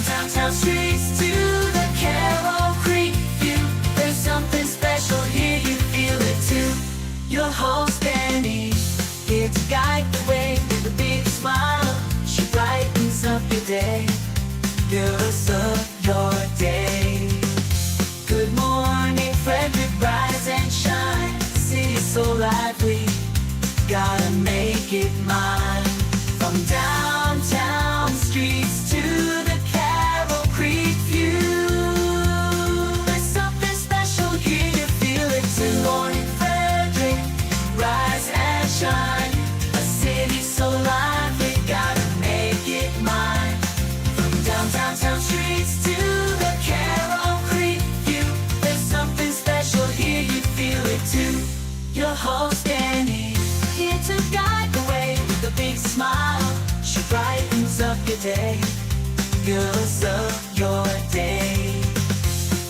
downtown streets to the Carroll Creek view. There's something special here, you feel it too. Your host Dani, here to guide the way with a big smile. She brightens up your day, girls of your day. Good morning, Frederick, rise and shine. City's so lively, gotta make it mine. From downtown streets to the Carroll Creek view. There's something special here, you feel it too. Good morning, Frederick, rise and shine. A city so lively, gotta make it mine. From downtown streets to the Carroll Creek view. There's something special here, you feel it too. Your host Dani, here to guide the way with a big smile. She brightens up your day, girls of your day.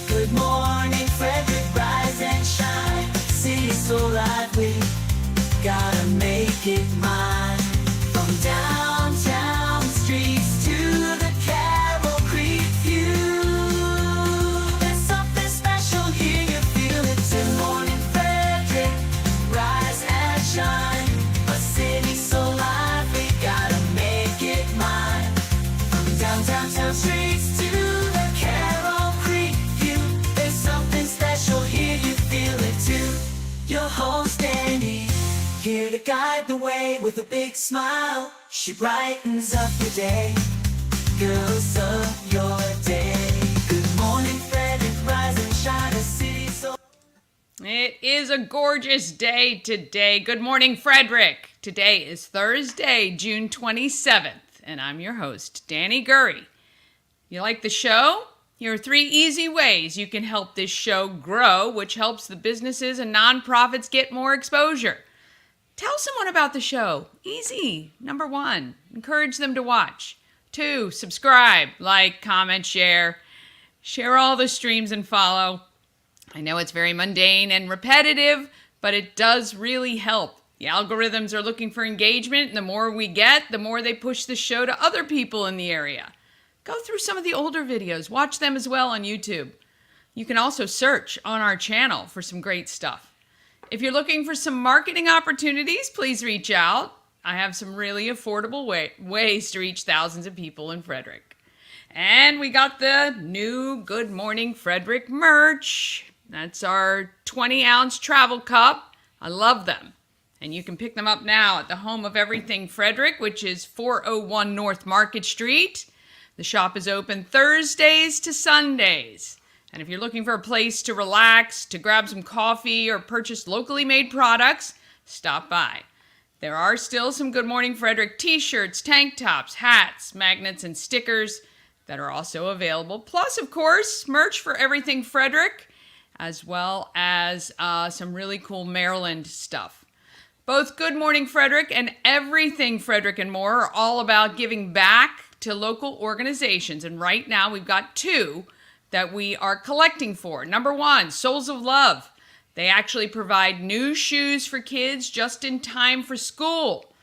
Good morning, Frederick, rise and shine. City's so lively, gotta make it mine. From downtown streets to the Carroll Creek view. There's something special here, you feel it too. Good morning, Frederick, rise and shine. A city so lively, gotta make it mine. From downtown streets to the Carroll Creek view. There's something special here, you feel it too. Your host Dani, here to guide the way with a big smile. She brightens up your day, girls of your day. Good morning, Frederick, rise and shine. A city so... It is a gorgeous day today. Good morning, Frederick. Today is Thursday, June 27th, and I'm your host, Dani Gurry. You like the show? Here are 3 easy ways you can help this show grow, which helps the businesses and nonprofits get more exposure. Tell someone about the show. Easy. Number 1, encourage them to watch. 2, subscribe, like, comment, share. Share all the streams and follow. I know it's very mundane and repetitive, but it does really help. The algorithms are looking for engagement, and the more we get, the more they push the show to other people in the area. Go through some of the older videos. Watch them as well on YouTube. You can also search on our channel for some great stuff. If you're looking for some marketing opportunities, please reach out. I have some really affordable ways to reach thousands of people in Frederick. And we got the new Good Morning Frederick merch. That's our 20-ounce travel cup. I love them. And you can pick them up now at the home of everything Frederick, which is 401 North Market Street. The shop is open Thursdays to Sundays. And if you're looking for a place to relax, to grab some coffee, or purchase locally made products, stop by. There are still some Good Morning Frederick t-shirts, tank tops, hats, magnets, and stickers that are also available. Plus, of course, merch for everything Frederick, as well as some really cool Maryland stuff. Both Good Morning Frederick and Everything Frederick and More are all about giving back to local organizations. And right now we've got 2 that we are collecting for. Number 1, Souls of Love. They actually provide new shoes for kids just in time for school.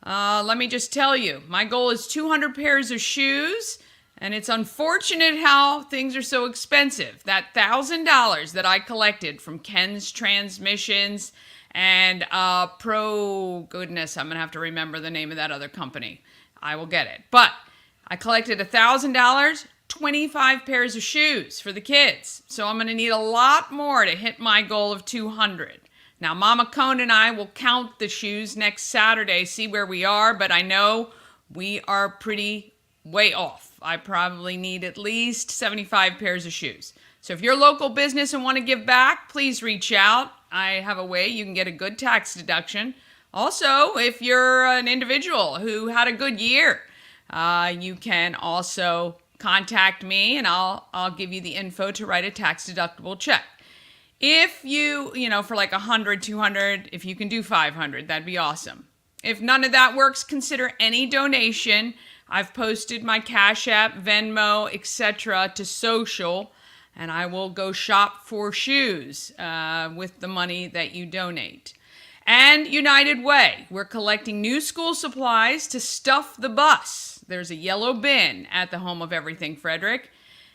Let me just tell you, my goal is 200 pairs of shoes, and it's unfortunate how things are so expensive. That $1,000 that I collected from Ken's Transmissions and I'm going to have to remember the name of that other company. I will get it. But I collected $1,000, 25 pairs of shoes for the kids. So I'm going to need a lot more to hit my goal of 200. Now, Mama Cone and I will count the shoes next Saturday, see where we are, but I know we are pretty way off. I probably need at least 75 pairs of shoes. So if you're a local business and want to give back, please reach out. I have a way you can get a good tax deduction. Also, if you're an individual who had a good year, you can also contact me and I'll give you the info to write a tax deductible check. If you for like 100, 200, if you can do 500, that'd be awesome. If none of that works, consider any donation. I've posted my Cash App, Venmo, etc. to social, and I will go shop for shoes with the money that you donate. And United Way, we're collecting new school supplies to stuff the bus. There's a yellow bin at the home of everything Frederick.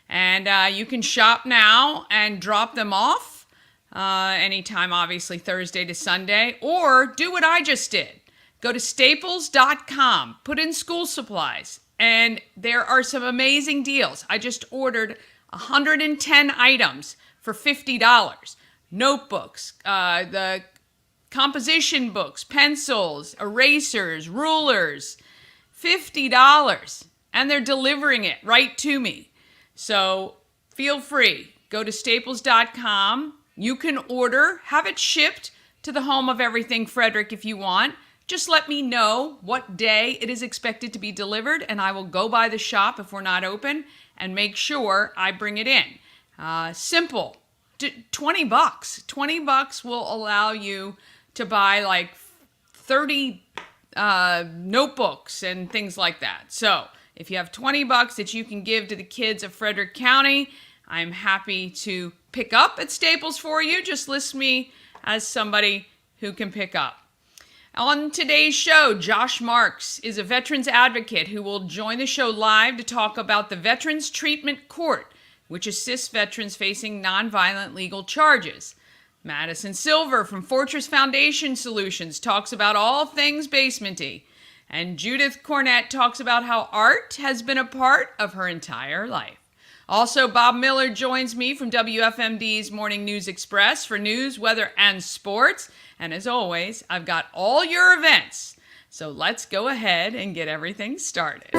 And you can shop now and drop them off anytime, obviously, Thursday to Sunday. Or do what I just did. Go to staples.com, put in school supplies, and there are some amazing deals. I just ordered 110 items for $50. Notebooks, the composition books, pencils, erasers, rulers, $50. And they're delivering it right to me. So feel free. Go to staples.com. You can order, have it shipped to the home of everything Frederick if you want. Just let me know what day it is expected to be delivered, and I will go by the shop if we're not open and make sure I bring it in. Simple. $20. $20 will allow you to buy like 30 notebooks and things like that. So if you have $20 that you can give to the kids of Frederick County, I'm happy to pick up at Staples for you. Just list me as somebody who can pick up. On today's show, Josh Marks is a veterans advocate who will join the show live to talk about the Veterans Treatment Court, which assists veterans facing nonviolent legal charges. Madison Silver from Fortress Foundation Solutions talks about all things basementy. And Judith Kornett talks about how art has been a part of her entire life. Also, Bob Miller joins me from WFMD's Morning News Express for news, weather, and sports. And as always, I've got all your events. So let's go ahead and get everything started.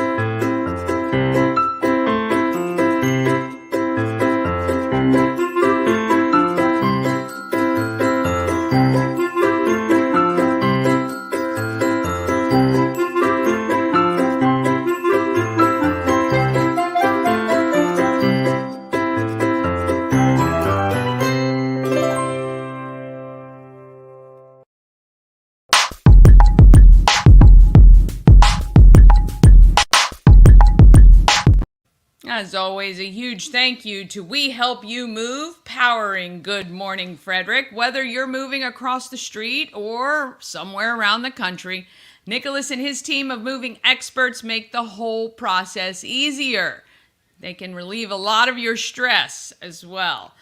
As always, a huge thank you to We Help You Move, powering Good Morning Frederick. Whether you're moving across the street or somewhere around the country, Nicholas and his team of moving experts make the whole process easier. They can relieve a lot of your stress as well.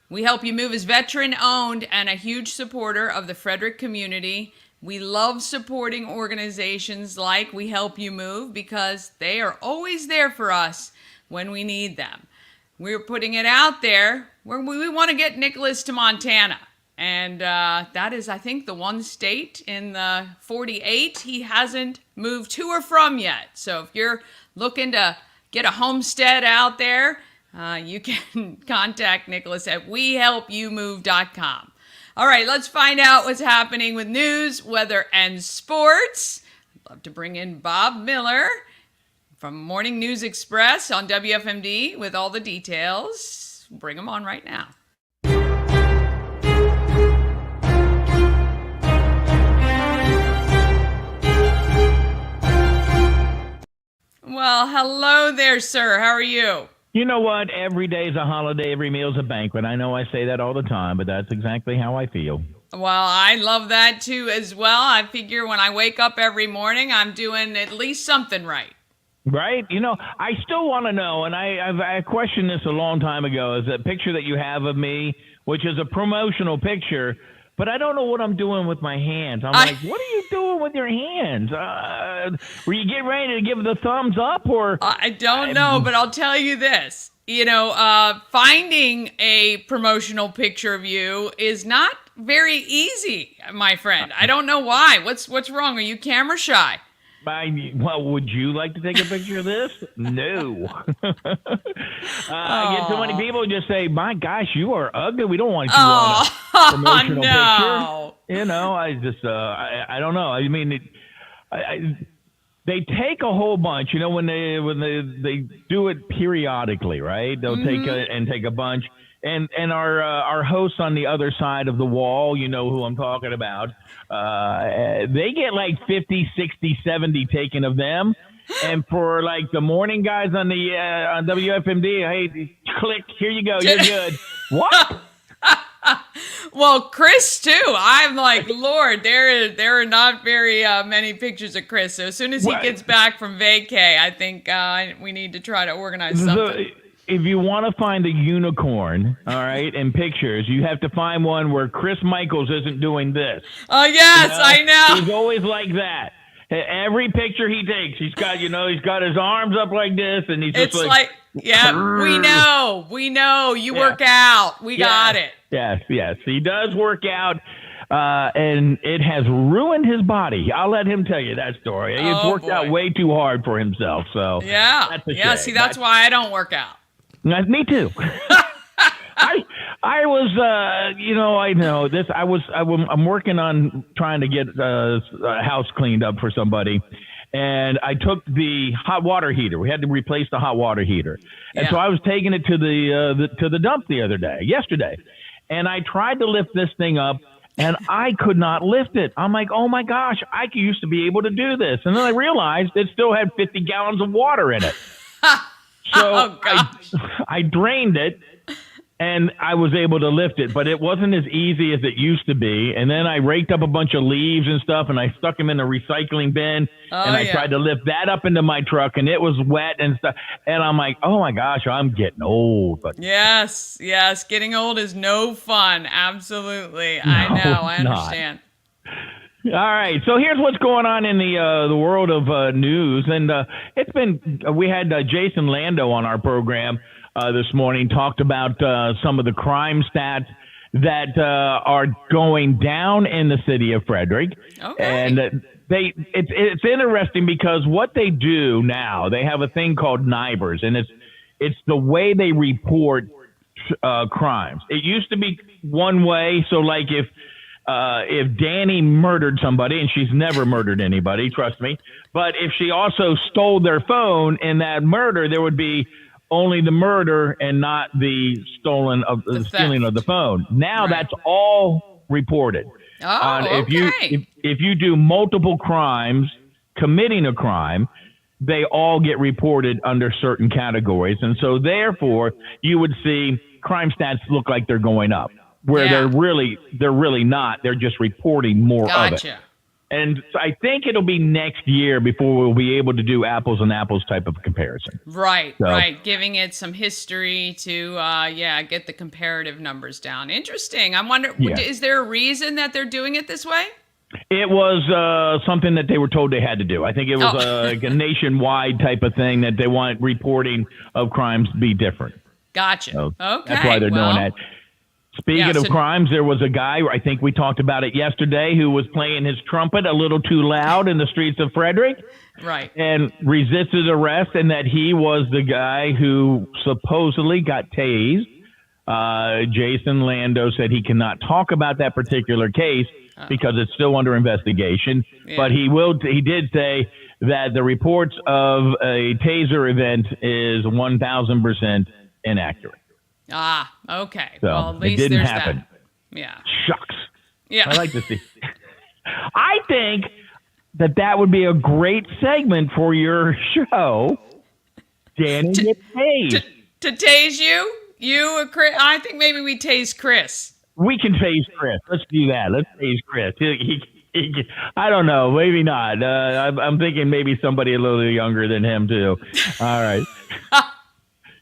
We Help You Move is veteran-owned and a huge supporter of the Frederick community. We love supporting organizations like We Help You Move because they are always there for us when we need them. We're putting it out there where we want to get Nicholas to Montana. And that is, I think, the one state in the 48 he hasn't moved to or from yet. So if you're looking to get a homestead out there, you can contact Nicholas at wehelpyoumove.com. All right, let's find out what's happening with news, weather, and sports. I'd love to bring in Bob Miller from Morning News Express on WFMD with all the details. Bring them on right now. Well, hello there, sir. How are you? You know what? Every day is a holiday. Every meal is a banquet. I know I say that all the time, but that's exactly how I feel. Well, I love that too as well. I figure when I wake up every morning, I'm doing at least something right. Right? You know, I still want to know, and I questioned this a long time ago, is that picture that you have of me, which is a promotional picture, but I don't know what I'm doing with my hands. I'm like, what are you doing with your hands? Were you getting ready to give the thumbs up? Or I don't know, but I'll tell you this. You know, finding a promotional picture of you is not very easy, my friend. I don't know why. What's wrong? Are you camera shy? Well, would you like to take a picture of this? No. I get so many people just say, my gosh, you are ugly. We don't want you on a promotional picture. You know, I just, I don't know. I mean, they take a whole bunch, you know, when they do it periodically, right? They'll take a bunch. And our hosts on the other side of the wall, you know who I'm talking about, they get like 50, 60, 70 taken of them. And for like the morning guys on the on WFMD, hey, click, here you go, you're good. What? Well, Chris too. I'm like, Lord, there are not very many pictures of Chris. So as soon as he gets back from vacay, I think we need to try to organize something. If you want to find a unicorn, all right, in pictures, you have to find one where Chris Michaels isn't doing this. Oh yes, I know. He's always like that. Every picture he takes, he's got his arms up like this, and he's just we know. You work out. We got it. Yes, he does work out, and it has ruined his body. I'll let him tell you that story. He's worked out way too hard for himself. So that's a shame. See, that's why I don't work out. Me too. I was, I know this. I'm working on trying to get a house cleaned up for somebody, and I took the hot water heater. We had to replace the hot water heater, and so I was taking it to the dump yesterday, and I tried to lift this thing up, and I could not lift it. I'm like, oh my gosh, I used to be able to do this, and then I realized it still had 50 gallons of water in it. So I drained it. And I was able to lift it, but it wasn't as easy as it used to be. And then I raked up a bunch of leaves and stuff, and I stuck them in a recycling bin. And I tried to lift that up into my truck, and it was wet and stuff. And I'm like, oh, my gosh, I'm getting old. But yes, getting old is no fun. Absolutely. I know. I understand. All right, so here's what's going on in the world of news. And we had Jason Lando on our program this morning, talked about some of the crime stats that are going down in the city of Frederick. Okay. And it's interesting because what they do now, they have a thing called NIBRs, and it's the way they report crimes. It used to be one way, so like if Dani murdered somebody, and she's never murdered anybody, trust me, but if she also stole their phone in that murder, there would be only the murder and not the stealing of the phone. Now that's all reported. If you do multiple crimes, committing a crime, they all get reported under certain categories, and so therefore you would see crime stats look like they're going up, where they're really not. They're just reporting more of it. And so I think it'll be next year before we'll be able to do apples and apples type of comparison. Right. Giving it some history to, get the comparative numbers down. Interesting. I'm wondering, is there a reason that they're doing it this way? It was something that they were told they had to do. I think it was like a nationwide type of thing that they want reporting of crimes to be different. Gotcha. So that's why they're doing that. Speaking of crimes, there was a guy, I think we talked about it yesterday, who was playing his trumpet a little too loud in the streets of Frederick. Right. And resisted arrest, and that he was the guy who supposedly got tased. Jason Lando said he cannot talk about that particular case because it's still under investigation. Yeah. But he did say that the reports of a taser event is 1,000% inaccurate. Okay. So well, at least it didn't there's happen. That. Yeah. Shucks. Yeah. I like to see. I think that would be a great segment for your show, Dani gets tased. To tase you? You, Chris? I think maybe we tase Chris. We can tase Chris. Let's do that. Let's tase Chris. I don't know. Maybe not. I'm thinking maybe somebody a little younger than him, too. All right.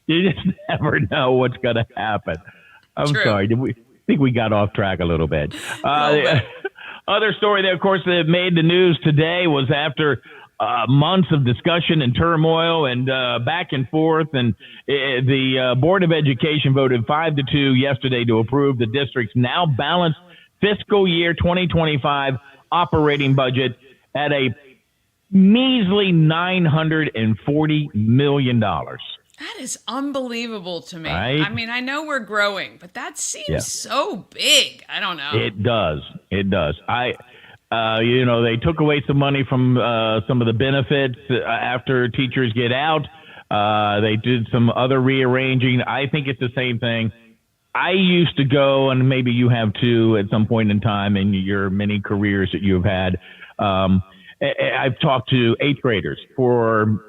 You just never know what's going to happen. I'm sorry. I think we got off track a little bit. The other story that, of course, that made the news today was after months of discussion and turmoil and back and forth, and the Board of Education voted 5-2 yesterday to approve the district's now balanced fiscal year 2025 operating budget at a measly $940 million. That is unbelievable to me. Right? I mean, I know we're growing, but that seems so big. I don't know. It does. They took away some money from some of the benefits after teachers get out. They did some other rearranging. I think it's the same thing. I used to go, and maybe you have too at some point in time in your many careers that you've had. I've talked to 8th graders for,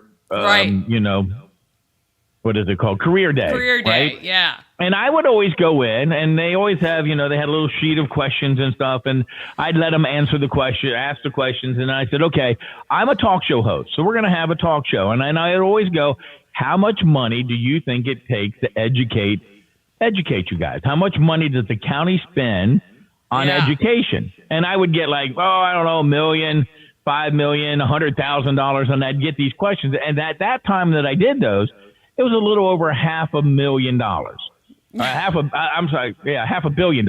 what is it called? Career day. Career day, right? yeah. And I would always go in, and they always have, they had a little sheet of questions and stuff, and I'd let them ask the questions, and I said, okay, I'm a talk show host, so we're going to have a talk show. And I'd always go, how much money do you think it takes to educate you guys? How much money does the county spend on education? And I would get like, I don't know, $1 million, $5 million, $100,000, and I'd get these questions. And at that time that I did those, it was a little over $500,000. $500 million.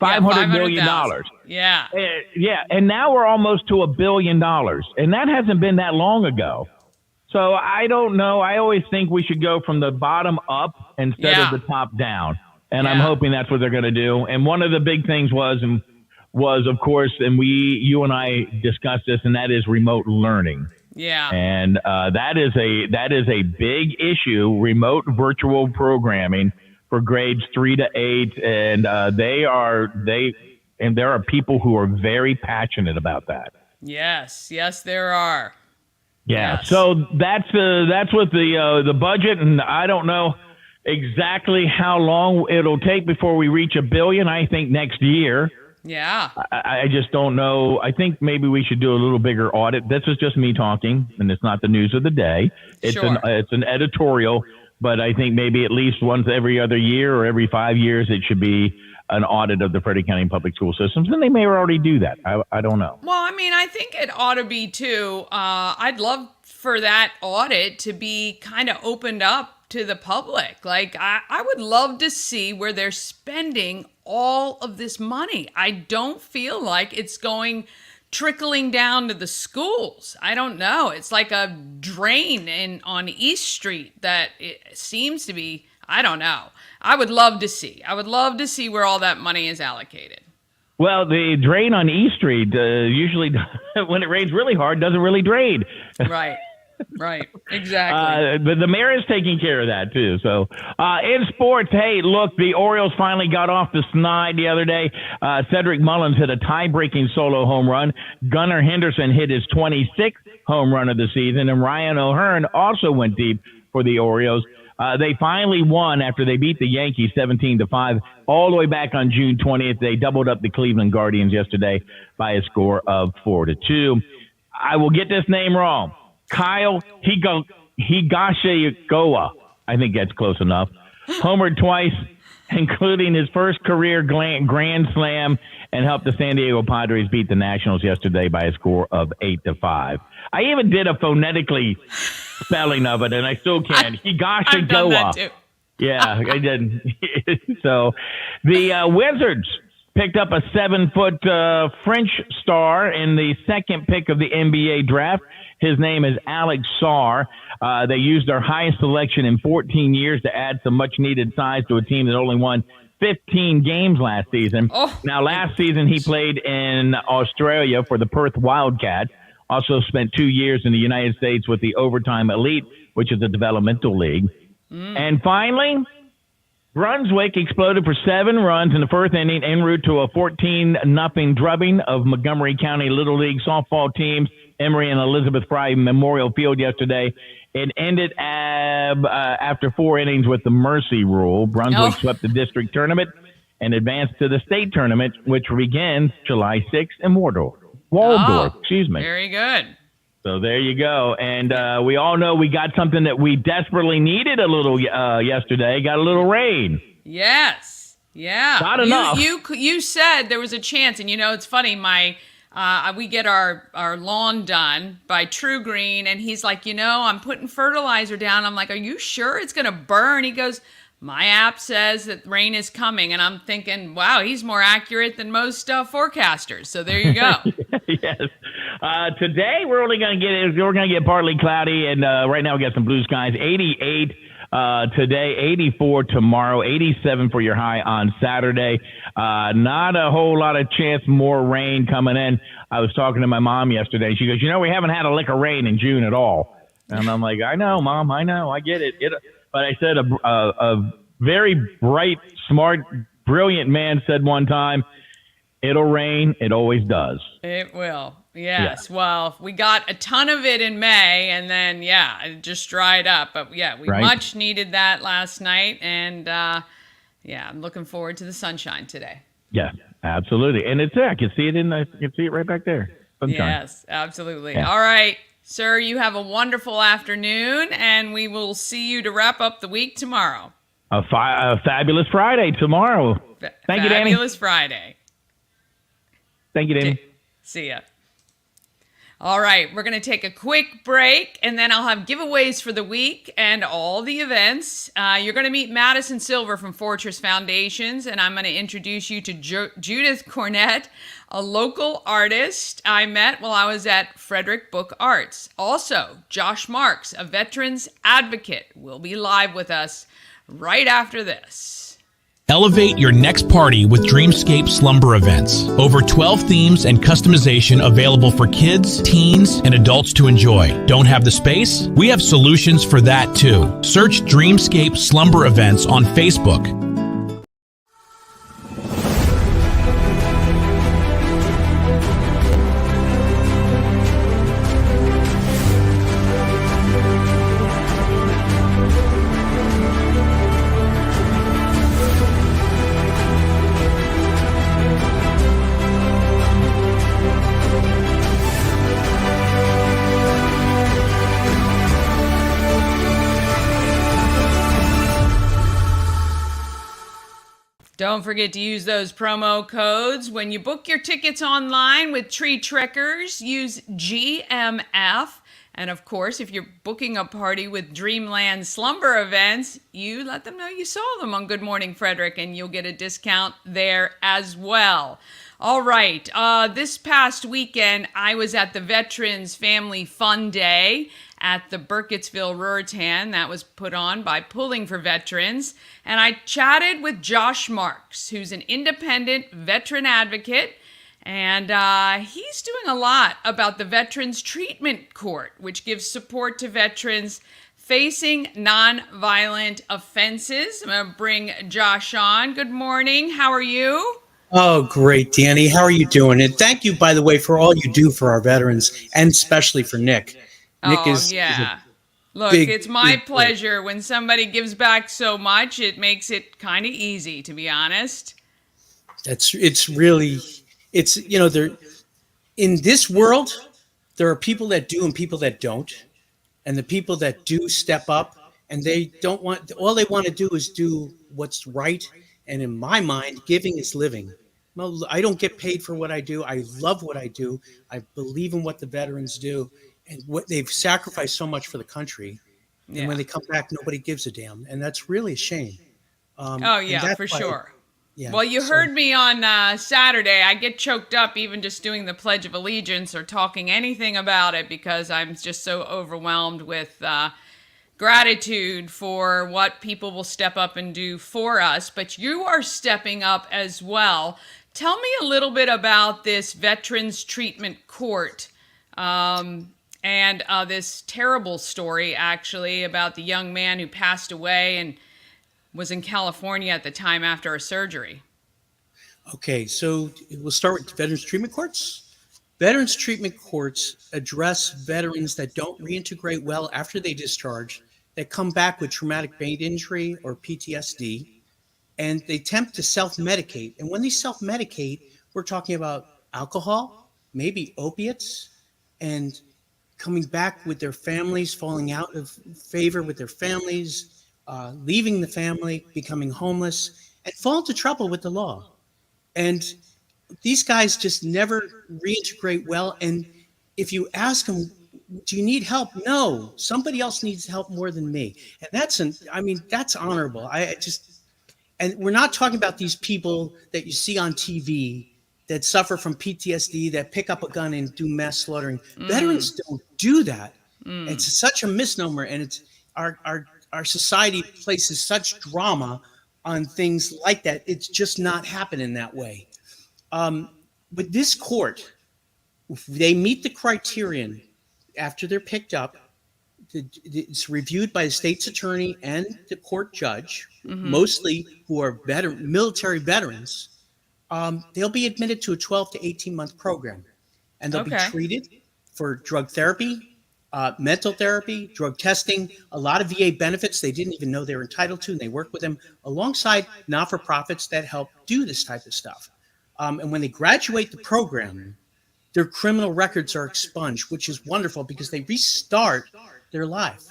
$500 million. Yeah. Yeah. And now we're almost to $1 billion. And that hasn't been that long ago. So I don't know. I always think we should go from the bottom up instead of the top down. And I'm hoping that's what they're going to do. And one of the big things was, of course, and you and I discussed this, and that is remote learning. Yeah. And that is a big issue, remote virtual programming for grades 3 to 8. And there are people who are very passionate about that. Yes, there are. Yeah. Yes. So that's with the budget, and I don't know exactly how long it'll take before we reach $1 billion. I think next year. Yeah. I just don't know. I think maybe we should do a little bigger audit. This is just me talking, and it's not the news of the day. It's an editorial, but I think maybe at least once every other year or every 5 years, it should be an audit of the Frederick County public school systems, and they may already do that. I don't know. Well, I mean, I think it ought to be too. I'd love for that audit to be kind of opened up to the public. Like, I would love to see where they're spending all of this money. I don't feel like it's trickling down to the schools. I don't know. It's like a drain on East Street that it seems to be. I don't know. I would love to see where all that money is allocated. Well, the drain on East Street usually, when it rains really hard, doesn't really drain. Right, exactly. But the mayor is taking care of that, too. So, in sports, hey, look, the Orioles finally got off the snide the other day. Cedric Mullins hit a tie-breaking solo home run. Gunnar Henderson hit his 26th home run of the season, and Ryan O'Hearn also went deep for the Orioles. They finally won after they beat the Yankees 17-5 all the way back on June 20th. They doubled up the Cleveland Guardians yesterday by a score of 4-2. I will get this name wrong. Kyle Higashioka. I think that's close enough. Homered twice, including his first career grand slam, and helped the San Diego Padres beat the Nationals yesterday by a score of 8-5. I even did a phonetically spelling of it, and I still can. Higashioka. I've done that too. Yeah, I did. So the Wizards picked up a 7-foot French star in the second pick of the NBA draft. His name is Alex Sarr. They used their highest selection in 14 years to add some much-needed size to a team that only won 15 games last season. Now, last season he played in Australia for the Perth Wildcats. Also spent 2 years in the United States with the Overtime Elite, which is a developmental league. And finally, Brunswick exploded for 7 runs in the first inning en route to a 14-0 drubbing of Montgomery County Little League softball teams, Emory and Elizabeth Fry Memorial Field yesterday. It ended after 4 innings with the mercy rule. Brunswick swept the district tournament and advanced to the state tournament, which begins July 6th in Waldorf. Very good. So there you go. And we all know we got something that we desperately needed a little yesterday. Got a little rain. Yes. Yeah. Not enough. You said there was a chance, and it's funny, we get our lawn done by True Green, and he's like, I'm putting fertilizer down. I'm like, are you sure it's going to burn? He goes, my app says that rain is coming, and I'm thinking, wow, he's more accurate than most forecasters. So there you go. Yes. Today we're going to get partly cloudy, and right now we got some blue skies. 88 today, 84 tomorrow, 87 for your high on Saturday. Not a whole lot of chance more rain coming in. I was talking to my mom yesterday. She goes, we haven't had a lick of rain in June at all. And I'm like, I know, Mom, I know, I get it. But I said a very bright, smart, brilliant man said one time, it'll rain. It always does. It will. Yes. Yeah. Well, we got a ton of it in May, and then it just dried up. But we Right. much needed that last night, and I'm looking forward to the sunshine today. Yeah, absolutely. And it's there. I can see it right back there. Sunshine. Yes, absolutely. Yeah. All right, sir, you have a wonderful afternoon, and we will see you to wrap up the week tomorrow. A fabulous Friday tomorrow. Thank you, Dani. Fabulous Friday. Thank you, Dani. See ya. All right, we're going to take a quick break, and then I'll have giveaways for the week and all the events. You're going to meet Madison Silver from Fortress Foundations, and I'm going to introduce you to Judith Kornett, a local artist I met while I was at Frederick Book Arts. Also, Josh Marks, a veterans advocate, will be live with us right after this. Elevate your next party with Dreamscape Slumber Events. Over 12 themes and customization available for kids, teens, and adults to enjoy. Don't have the space? We have solutions for that too. Search Dreamscape Slumber Events on Facebook. Don't forget to use those promo codes when you book your tickets online with Tree Trekkers. Use GMF. And of course, if you're booking a party with Dreamland Slumber Events, you let them know you saw them on Good Morning Frederick, and you'll get a discount there as well. All right, this past weekend, I was at the Veterans Family Fun Day at the Burkittsville Ruritan. That was put on by Pulling for Veterans. And I chatted with Josh Marks, who's an independent veteran advocate. And he's doing a lot about the Veterans Treatment Court, which gives support to veterans facing nonviolent offenses. I'm going to bring Josh on. Good morning. How are you? Oh, great, Dani. How are you doing? And thank you, by the way, for all you do for our veterans, and especially for Nick. Nick is Look, it's my pleasure. When somebody gives back so much, it makes it kind of easy, to be honest. It's there in this world, there are people that do and people that don't. And the people that do step up, and all they want to do is do what's right. And in my mind, giving is living. Well, I don't get paid for what I do. I love what I do. I believe in what the veterans do and what they've sacrificed so much for the country. And when they come back, nobody gives a damn. And that's really a shame. For sure. Well, you heard me on Saturday. I get choked up even just doing the Pledge of Allegiance or talking anything about it because I'm just so overwhelmed with gratitude for what people will step up and do for us. But you are stepping up as well. Tell me a little bit about this Veterans Treatment Court and this terrible story, actually, about the young man who passed away and was in California at the time after a surgery. Okay, so we'll start with Veterans Treatment Courts. Veterans Treatment Courts address veterans that don't reintegrate well after they discharge, that come back with traumatic brain injury or PTSD, and they attempt to self-medicate. And when they self-medicate, we're talking about alcohol, maybe opiates, and coming back with their families, falling out of favor with their families, leaving the family, becoming homeless, and fall into trouble with the law. And these guys just never reintegrate well. And if you ask them, do you need help? No, somebody else needs help more than me. And that's honorable. And we're not talking about these people that you see on TV that suffer from PTSD, that pick up a gun and do mass slaughtering. Veterans don't do that. It's such a misnomer. And it's our society places such drama on things like that. It's just not happening that way. With this court, if they meet the criterion after they're picked up, it's reviewed by the state's attorney and the court judge, mostly who are military veterans. They'll be admitted to a 12 to 18 month program. and they'll be Okay. treated for drug therapy, mental therapy, drug testing, a lot of VA benefits they didn't even know they were entitled to, and they work with them alongside not-for-profits that help do this type of stuff. And when they graduate the program, their criminal records are expunged, which is wonderful because they restart their life.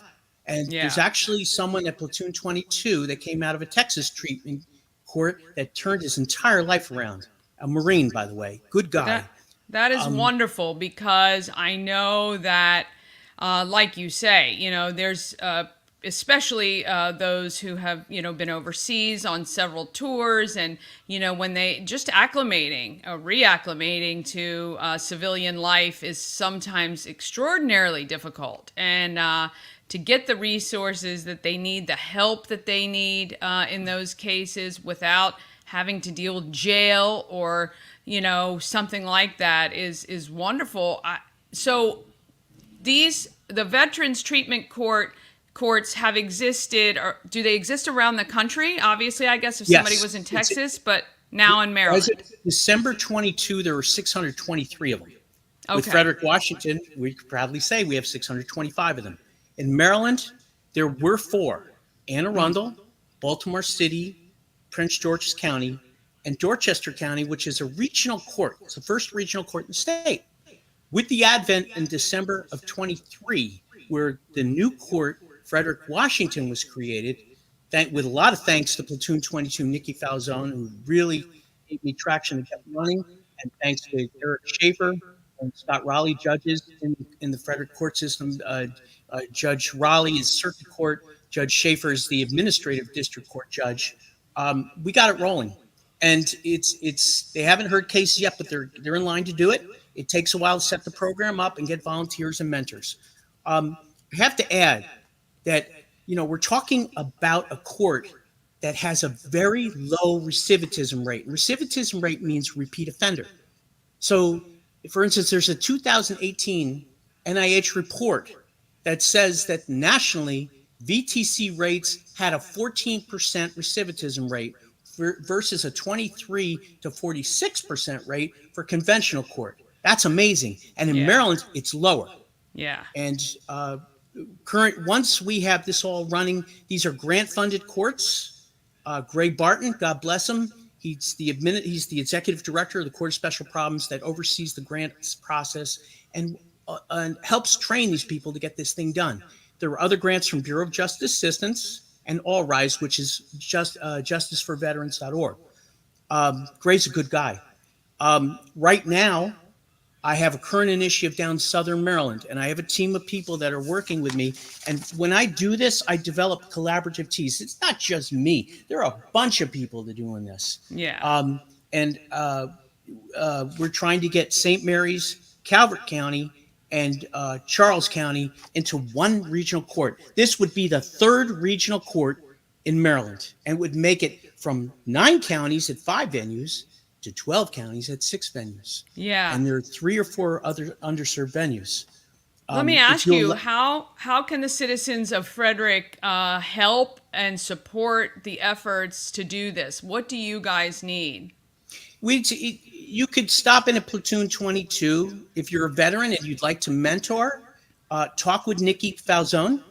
And Yeah. there's actually someone at Platoon 22 that came out of a Texas treatment court that turned his entire life around. A Marine, by the way, good guy. That is wonderful, because I know that, like you say, there's especially those who have, been overseas on several tours, and, when they just reacclimating to civilian life is sometimes extraordinarily difficult. And to get the resources that they need, the help that they need in those cases without having to deal with jail or, something like that is wonderful. So the Veterans Treatment courts have existed, or do they exist around the country? Obviously, I guess if somebody Yes. was in Texas, but now in Maryland. As of December 22, there were 623 of them. With Okay. Frederick, Washington, we could proudly say we have 625 of them. In Maryland, there were 4: Anne Arundel, Baltimore City, Prince George's County, and Dorchester County, which is a regional court. It's the first regional court in the state. With the advent in December of 23, where the new court, Frederick, Washington, was created, with a lot of thanks to Platoon 22, Nikki Falzone, who really gave me traction and kept running, and thanks to Eric Schaefer and Scott Raleigh, judges in the Frederick court system. Judge Raleigh is circuit court. Judge Schaefer is the administrative district court judge. We got it rolling, and they haven't heard cases yet, but they're in line to do it. It takes a while to set the program up and get volunteers and mentors. I have to add that we're talking about a court that has a very low recidivism rate. Recidivism rate means repeat offender. So, for instance, there's a 2018 NIH report that says that nationally, VTC rates had a 14% recidivism rate versus a 23 to 46% rate for conventional court. That's amazing. And in Maryland, it's lower. Yeah. And once we have this all running, these are grant-funded courts. Gray Barton, God bless him, he's the executive director of the Court of Special Problems that oversees the grants process and helps train these people to get this thing done. There are other grants from Bureau of Justice Assistance and All Rise, which is justiceforveterans.org. Gray's a good guy. Right now, I have a current initiative down in Southern Maryland, and I have a team of people that are working with me. And when I do this, I develop collaborative teams. It's not just me. There are a bunch of people that are doing this. Yeah. We're trying to get St. Mary's, Calvert County, and Charles County into one regional court. This would be the 3rd regional court in Maryland, and would make it from 9 counties at 5 venues to 12 counties at 6 venues. Yeah. And there are 3 or 4 other underserved venues. Let me ask you, how can the citizens of Frederick help and support the efforts to do this? What do you guys need? You could stop in at Platoon 22 if you're a veteran and you'd like to mentor. Talk with Nikki Falzone.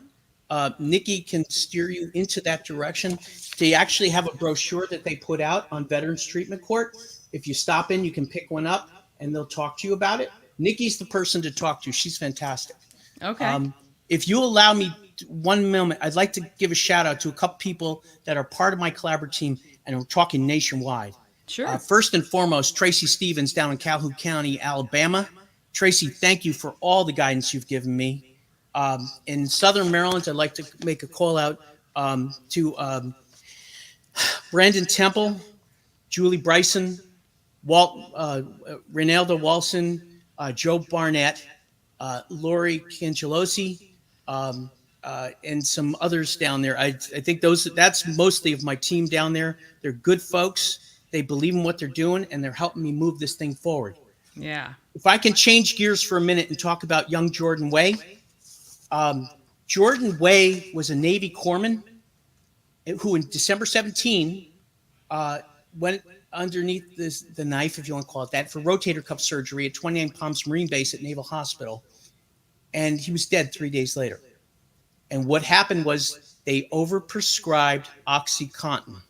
Nikki can steer you into that direction. They actually have a brochure that they put out on Veterans Treatment Court. If you stop in, you can pick one up and they'll talk to you about it. Nikki's the person to talk to. She's fantastic. Okay. If you allow me 1 moment, I'd like to give a shout out to a couple people that are part of my collaborative team, and we're talking nationwide. Sure. First and foremost, Tracy Stevens down in Calhoun County, Alabama. Tracy, thank you for all the guidance you've given me. In Southern Maryland, I'd like to make a call out to Brandon Temple, Julie Bryson, Reynaldo Walson, Joe Barnett, Lori Cangelosi, and some others down there. I think that's mostly of my team down there. They're good folks. They believe in what they're doing, and they're helping me move this thing forward. Yeah. If I can change gears for a minute and talk about young Jordan Way. Jordan Way was a Navy corpsman who in December 17 went underneath the knife, if you want to call it that, for rotator cuff surgery at 29 Palms Marine Base at Naval Hospital. And he was dead 3 days later. And what happened was they overprescribed OxyContin.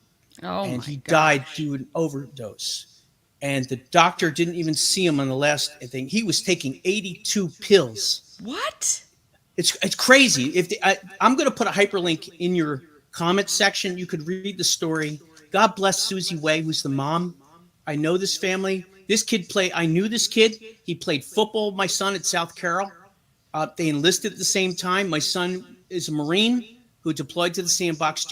Oh, And my he gosh. died due to an overdose. And the doctor didn't even see him on the last thing. He was taking 82 pills. What? It's crazy. I'm going to put a hyperlink in your comment section. You could read the story. God bless Susie Way, who's the mom. I know this family. I knew this kid. He played football with my son at South Carroll. They enlisted at the same time. My son is a Marine who deployed to the sandbox.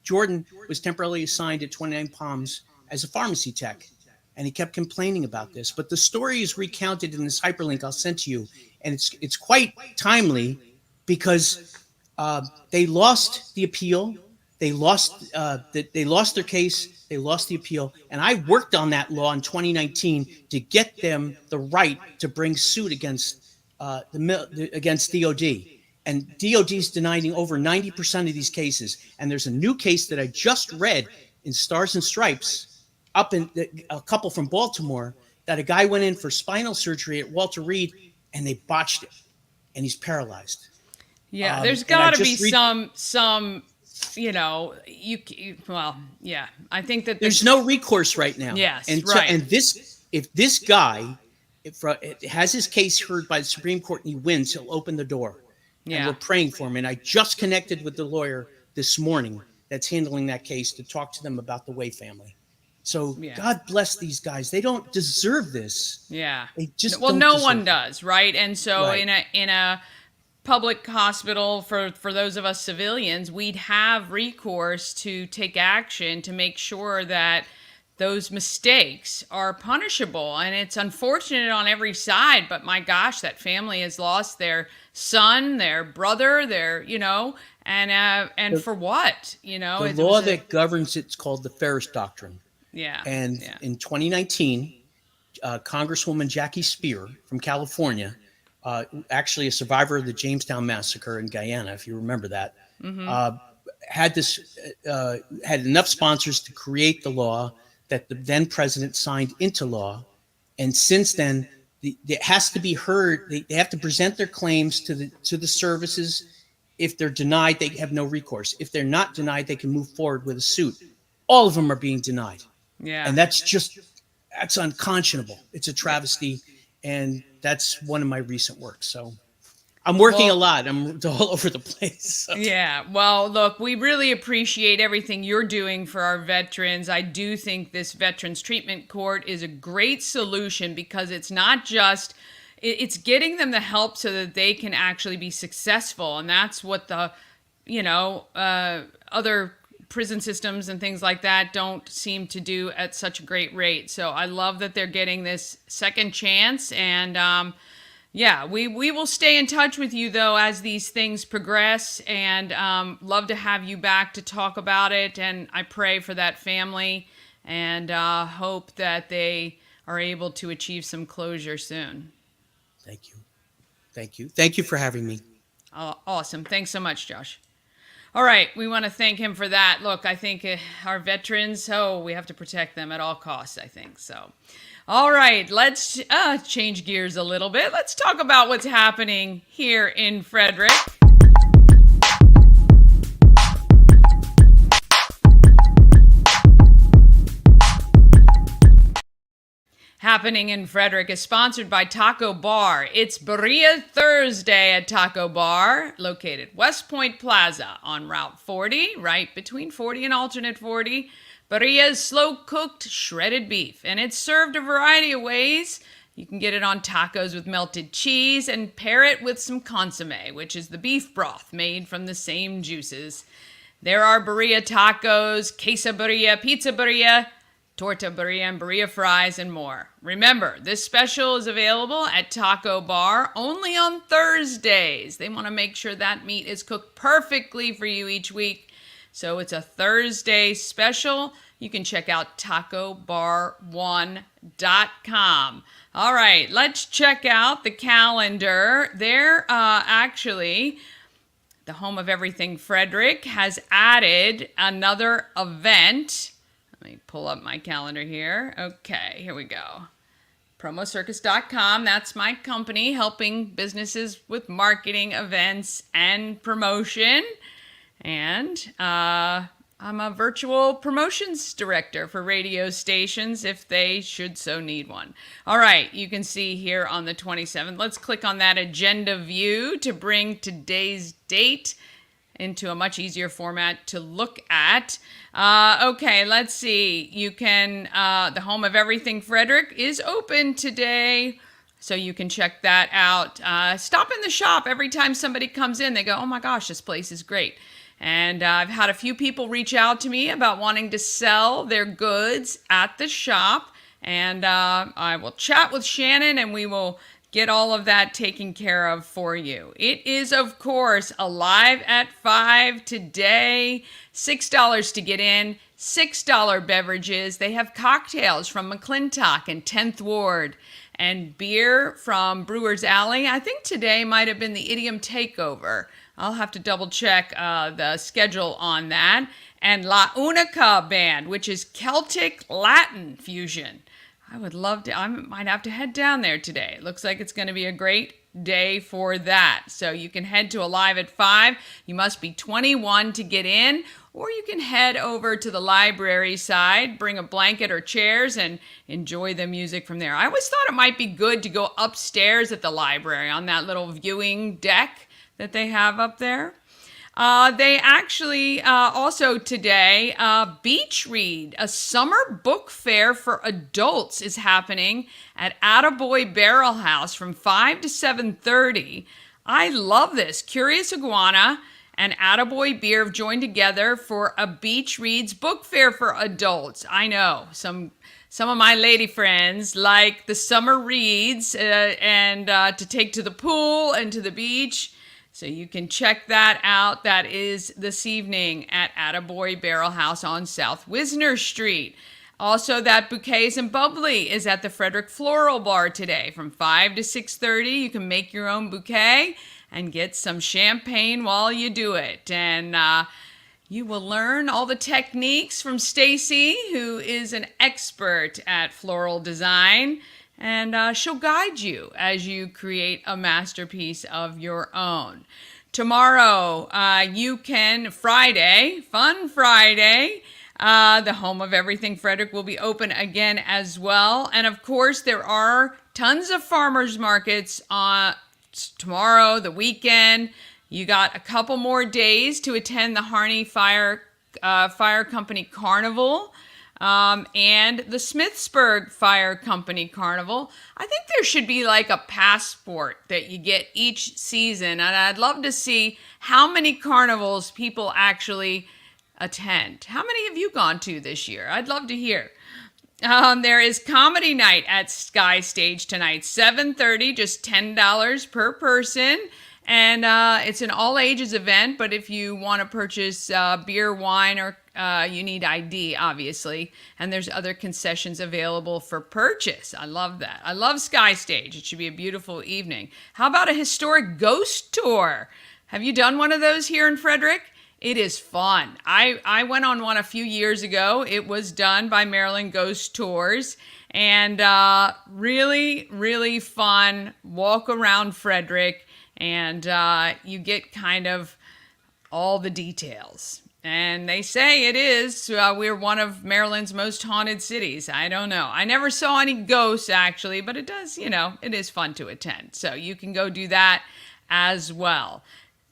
Jordan was temporarily assigned at 29 Palms as a pharmacy tech. And he kept complaining about this. But the story is recounted in this hyperlink I'll send to you. And it's quite timely because they lost the appeal. They lost their case. They lost the appeal. And I worked on that law in 2019 to get them the right to bring suit against DOD. And DOD is denying over 90% of these cases. And there's a new case that I just read in Stars and Stripes up in a couple from Baltimore that a guy went in for spinal surgery at Walter Reed and they botched it and he's paralyzed. Yeah, there's got to be some, yeah, I think that there's no recourse right now. Yes, and right. If this guy it has his case heard by the Supreme Court and he wins, he'll open the door. Yeah. And we're praying for him. And I just connected with the lawyer this morning that's handling that case to talk to them about the Way family. So God bless these guys. They don't deserve this. Yeah. They just no one does, right? And so in a public hospital for those of us civilians, we'd have recourse to take action to make sure that those mistakes are punishable. And it's unfortunate on every side, but my gosh, that family has lost their son, their brother, and for what? The law that governs it's called the Ferris Doctrine. Yeah. And in 2019, Congresswoman Jackie Spear from California, actually a survivor of the Jamestown Massacre in Guyana, if you remember that, had enough sponsors to create the law that the then president signed into law. And since then, it has to be heard. They have to present their claims to the services. If they're denied, they have no recourse. If they're not denied, they can move forward with a suit. All of them are being denied. Yeah. And that's unconscionable. It's a travesty. And that's one of my recent works. So I'm working a lot. I'm all over the place. So. Yeah. Well, look, we really appreciate everything you're doing for our veterans. I do think this Veterans Treatment Court is a great solution because it's not just, it's getting them the help so that they can actually be successful. And that's what the, other prison systems and things like that don't seem to do at such a great rate. So I love that they're getting this second chance. And we will stay in touch with you, though, as these things progress, and love to have you back to talk about it. And I pray for that family and hope that they are able to achieve some closure soon. Thank you. Thank you. Thank you for having me. Awesome. Thanks so much, Josh. All right. We want to thank him for that. Look, I think our veterans, we have to protect them at all costs, I think. So, all right. Let's change gears a little bit. Let's talk about what's happening here in Frederick. Happening in Frederick is sponsored by Taco Bar. It's Birria Thursday at Taco Bar, located West Point Plaza on Route 40, right between 40 and alternate 40. Birria is slow-cooked shredded beef, and it's served a variety of ways. You can get it on tacos with melted cheese and pair it with some consomme, which is the beef broth made from the same juices. There are birria tacos, queso birria, pizza birria, torta birria, and birria fries, and more. Remember, this special is available at Taco Bar only on Thursdays. They want to make sure that meat is cooked perfectly for you each week. So it's a Thursday special. You can check out tacobar1.com. All right, let's check out the calendar. They're actually, the home of everything Frederick has added another event. Let me pull up my calendar here. Okay, here we go. Promocircus.com, that's my company helping businesses with marketing, events, and promotion. And I'm a virtual promotions director for radio stations if they should so need one. All right, you can see here on the 27th. Let's click on that agenda view to bring today's date into a much easier format to look at. Okay, let's see. You can, the Home of Everything Frederick is open today, so you can check that out. Stop in the shop. Every time somebody comes in, they go, oh my gosh, this place is great. And I've had a few people reach out to me about wanting to sell their goods at the shop. And I will chat with Shannon and we will get all of that taken care of for you. It is, of course, Alive at 5 today. $6 to get in, $6 beverages. They have cocktails from McClintock and 10th Ward and beer from Brewer's Alley. I think today might have been the Idiom Takeover. I'll have to double check the schedule on that. And La Unica Band, which is Celtic Latin fusion. I would love to, I might have to head down there today. It looks like it's going to be a great day for that. So you can head to Alive at 5. You must be 21 to get in, or you can head over to the library side, bring a blanket or chairs, and enjoy the music from there. I always thought it might be good to go upstairs at the library on that little viewing deck that they have up there. They actually also today, Beach Read, a summer book fair for adults is happening at Attaboy Barrel House from 5 to 7:30. I love this. Curious Iguana and Attaboy Beer have joined together for a Beach Reads book fair for adults. I know some of my lady friends like the summer reads and to take to the pool and to the beach. So you can check that out. That is this evening at Attaboy Barrel House on South Wisner Street. Also, that Bouquets and Bubbly is at the Frederick Floral Bar today from 5 to 6:30. You can make your own bouquet and get some champagne while you do it. And you will learn all the techniques from Stacy, who is an expert at floral design. And she'll guide you as you create a masterpiece of your own. Tomorrow, you can, Fun Friday, the Home of Everything Frederick will be open again as well. And of course, there are tons of farmers markets tomorrow, the weekend. You got a couple more days to attend the Harney Fire Company Carnival. And the Smithsburg Fire Company Carnival. I think there should be like a passport that you get each season. And I'd love to see how many carnivals people actually attend. How many have you gone to this year? I'd love to hear. There is comedy night at Sky Stage tonight, 7:30, just $10 per person. And it's an all ages event, but if you want to purchase beer, wine, or you need ID, obviously. And there's other concessions available for purchase. I love that. I love Sky Stage. It should be a beautiful evening. How about a historic ghost tour? Have you done one of those here in Frederick? It is fun. I went on one a few years ago. It was done by Maryland Ghost Tours. And really, really fun. Walk around Frederick. And you get kind of all the details. And they say it is. We're one of Maryland's most haunted cities. I don't know. I never saw any ghosts, actually, but it does, it is fun to attend. So you can go do that as well.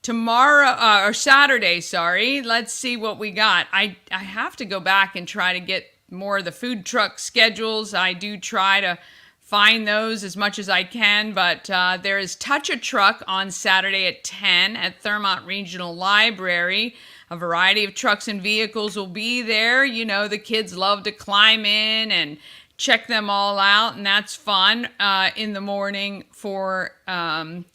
Tomorrow, or Saturday, sorry, let's see what we got. I have to go back and try to get more of the food truck schedules. I do try to find those as much as I can, but there is Touch a Truck on Saturday at 10 at Thurmont Regional Library. A variety of trucks and vehicles will be there. The kids love to climb in and check them all out, and that's fun in the morning for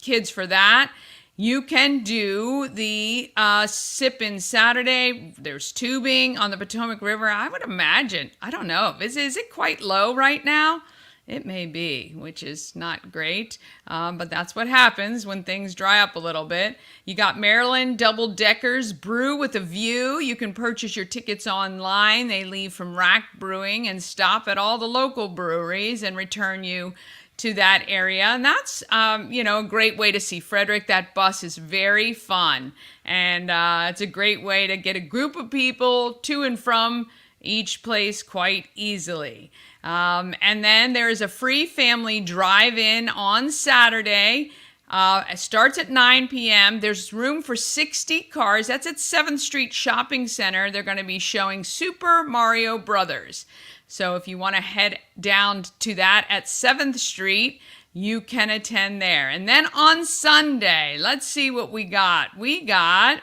kids for that. You can do the Sip-In Saturday. There's tubing on the Potomac River. I would imagine, I don't know, is it quite low right now? It may be, which is not great, but that's what happens when things dry up a little bit. You got Maryland Double Deckers Brew with a View. You can purchase your tickets online. They leave from Rack Brewing and stop at all the local breweries and return you to that area. And that's, a great way to see Frederick. That bus is very fun. And it's a great way to get a group of people to and from each place quite easily. And then there is a free family drive-in on Saturday. It starts at 9 p.m. There's room for 60 cars. That's at 7th Street Shopping Center. They're going to be showing Super Mario Brothers. So if you want to head down to that at 7th Street, you can attend there. And then on Sunday, let's see what we got. We got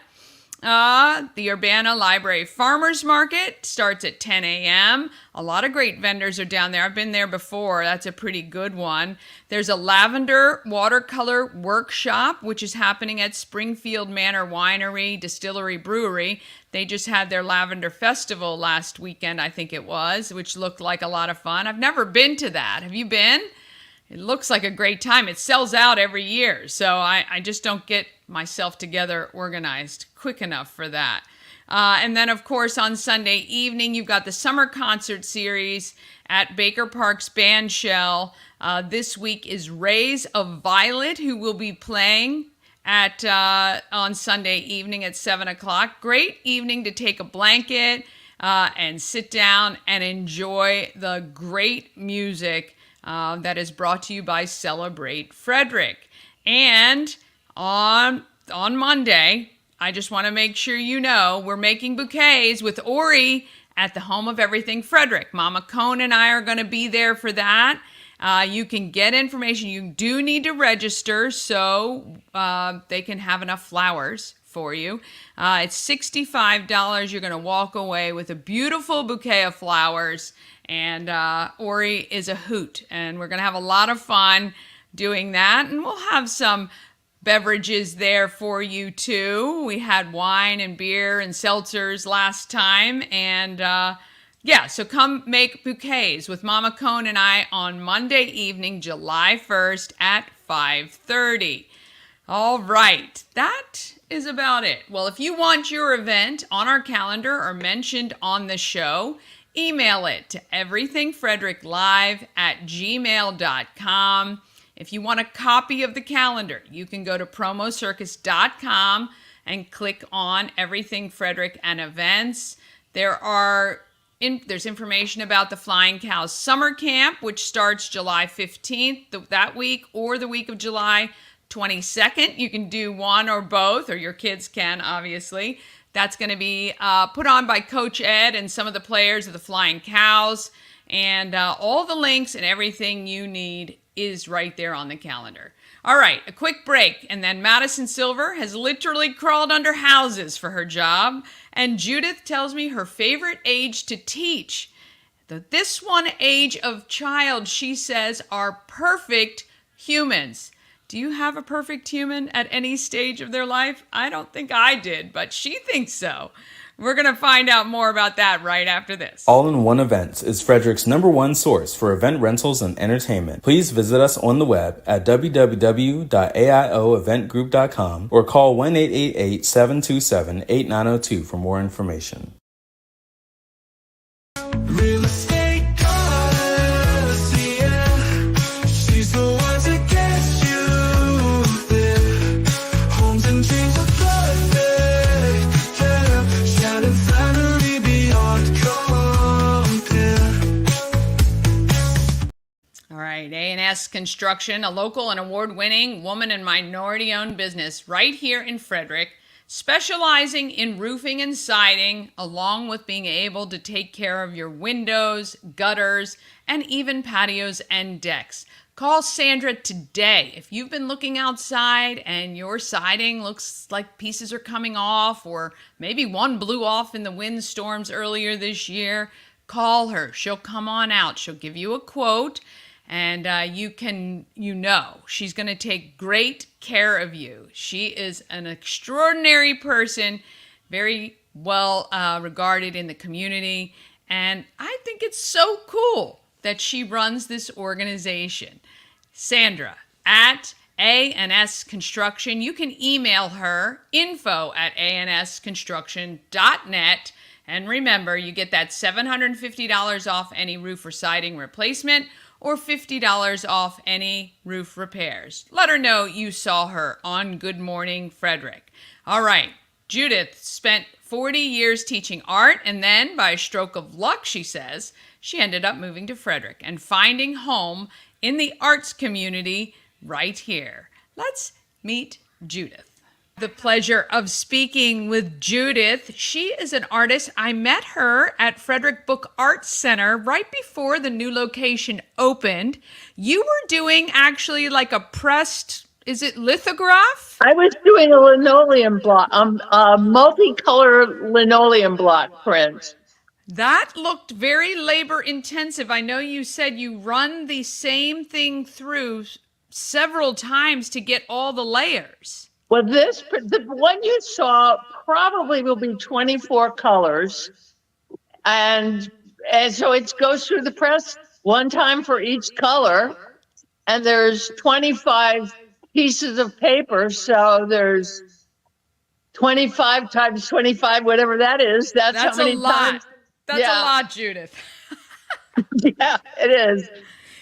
the Urbana Library Farmers Market starts at 10 a.m. A lot of great vendors are down there. I've been there before. That's a pretty good one. There's a lavender watercolor workshop, which is happening at Springfield Manor Winery, Distillery, Brewery. They just had their Lavender Festival last weekend, I think it was, which looked like a lot of fun. I've never been to that. Have you been? It looks like a great time. It sells out every year, so I just don't get myself together organized quick enough for that. And then, of course, on Sunday evening, you've got the summer concert series at Baker Park's Band Shell. This week is Rays of Violet, who will be playing on Sunday evening at 7 o'clock. Great evening to take a blanket and sit down and enjoy the great music that is brought to you by Celebrate Frederick. And on Monday, I just want to make sure you know we're making bouquets with Ori at the Home of Everything Frederick. Mama Cone and I are going to be there for that. You can get information. You do need to register so they can have enough flowers for you. It's $65. You're going to walk away with a beautiful bouquet of flowers. And Ori is a hoot. And we're going to have a lot of fun doing that. And we'll have some beverages there for you too. We had wine and beer and seltzers last time. And so come make bouquets with Mama Cone and I on Monday evening, July 1st at 5:30. All right, that is about it. Well, if you want your event on our calendar or mentioned on the show, email it to everythingfredericklive@gmail.com. If you want a copy of the calendar, you can go to promocircus.com and click on Everything Frederick and Events. There's information about the Flying Cows Summer Camp, which starts July 15th that week or the week of July 22nd. You can do one or both, or your kids can, obviously. That's going to be put on by Coach Ed and some of the players of the Flying Cows. And all the links and everything you need is right there on the calendar. All right, a quick break, and then Madison Silver has literally crawled under houses for her job, and Judith tells me her favorite age to teach. This one age of child, she says, are perfect humans. Do you have a perfect human at any stage of their life? I don't think I did, but she thinks so. We're going to find out more about that right after this. All-in-One Events is Frederick's #1 source for event rentals and entertainment. Please visit us on the web at www.aioeventgroup.com or call 1-888-727-8902 for more information. Real estate goddess, yeah. She's the one to get you there. Homes and dreams are perfect, yeah. Shining finally beyond compare. All right, A&S Construction, a local and award-winning woman and minority-owned business right here in Frederick, specializing in roofing and siding, along with being able to take care of your windows, gutters, and even patios and decks. Call Sandra today. If you've been looking outside and your siding looks like pieces are coming off, or maybe one blew off in the windstorms earlier this year, call her. She'll come on out. She'll give you a quote. And she's going to take great care of you. She is an extraordinary person, very well regarded in the community. And I think it's so cool that she runs this organization. Sandra at A&S Construction. You can email her info@ansconstruction.net. And remember, you get that $750 off any roof or siding replacement or $50 off any roof repairs. Let her know you saw her on Good Morning Frederick. All right, Judith spent 40 years teaching art, and then by a stroke of luck, she says, she ended up moving to Frederick and finding home in the arts community right here. Let's meet Judith. The pleasure of speaking with Judith. She is an artist. I met her at Frederick Book Arts Center right before the new location opened. You were doing actually like a pressed, is it lithograph? I was doing a linoleum block, a multicolor linoleum block print. That looked very labor intensive. I know you said you run the same thing several times to get all the layers. Well, the one you saw probably will be 24 colors. And so it goes through the press one time for each color. And there's 25 pieces of paper. So there's 25 times 25, whatever that is. That's how many a lot. times. That's Yeah. a lot, Judith. Yeah, it is.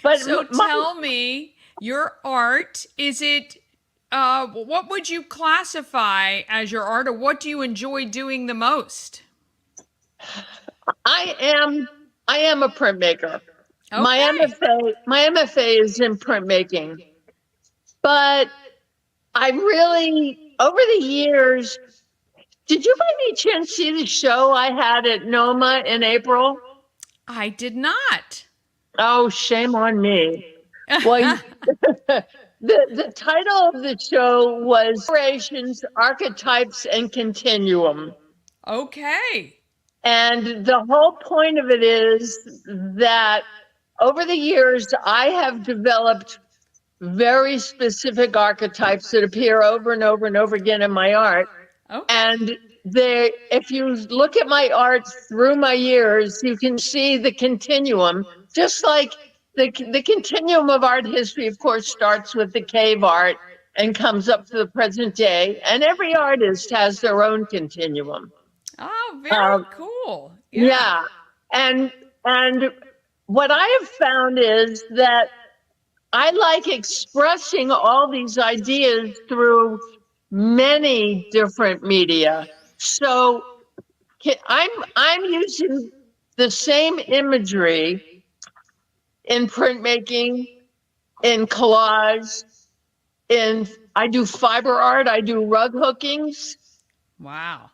But So tell me, your art, is it, what would you classify as your art, or what do you enjoy doing the most? I am a printmaker. Okay. My MFA is in printmaking. But I really, over the years, did you by any chance see the show I had at NOMA in April? I did not. Oh, shame on me. Well, the title of the show was Generations, Archetypes, and Continuum. Okay. And the whole point of it is that over the years, I have developed very specific archetypes that appear over and over and over again in my art. Okay. And if you look at my art through my years, you can see the continuum, just like the continuum of art history, of course, starts with the cave art and comes up to the present day. And every artist has their own continuum. Oh, very cool. Yeah. And what I have found is that I like expressing all these ideas through many different media. So I'm using the same imagery in printmaking, in collage, I do fiber art, I do rug hookings. Wow.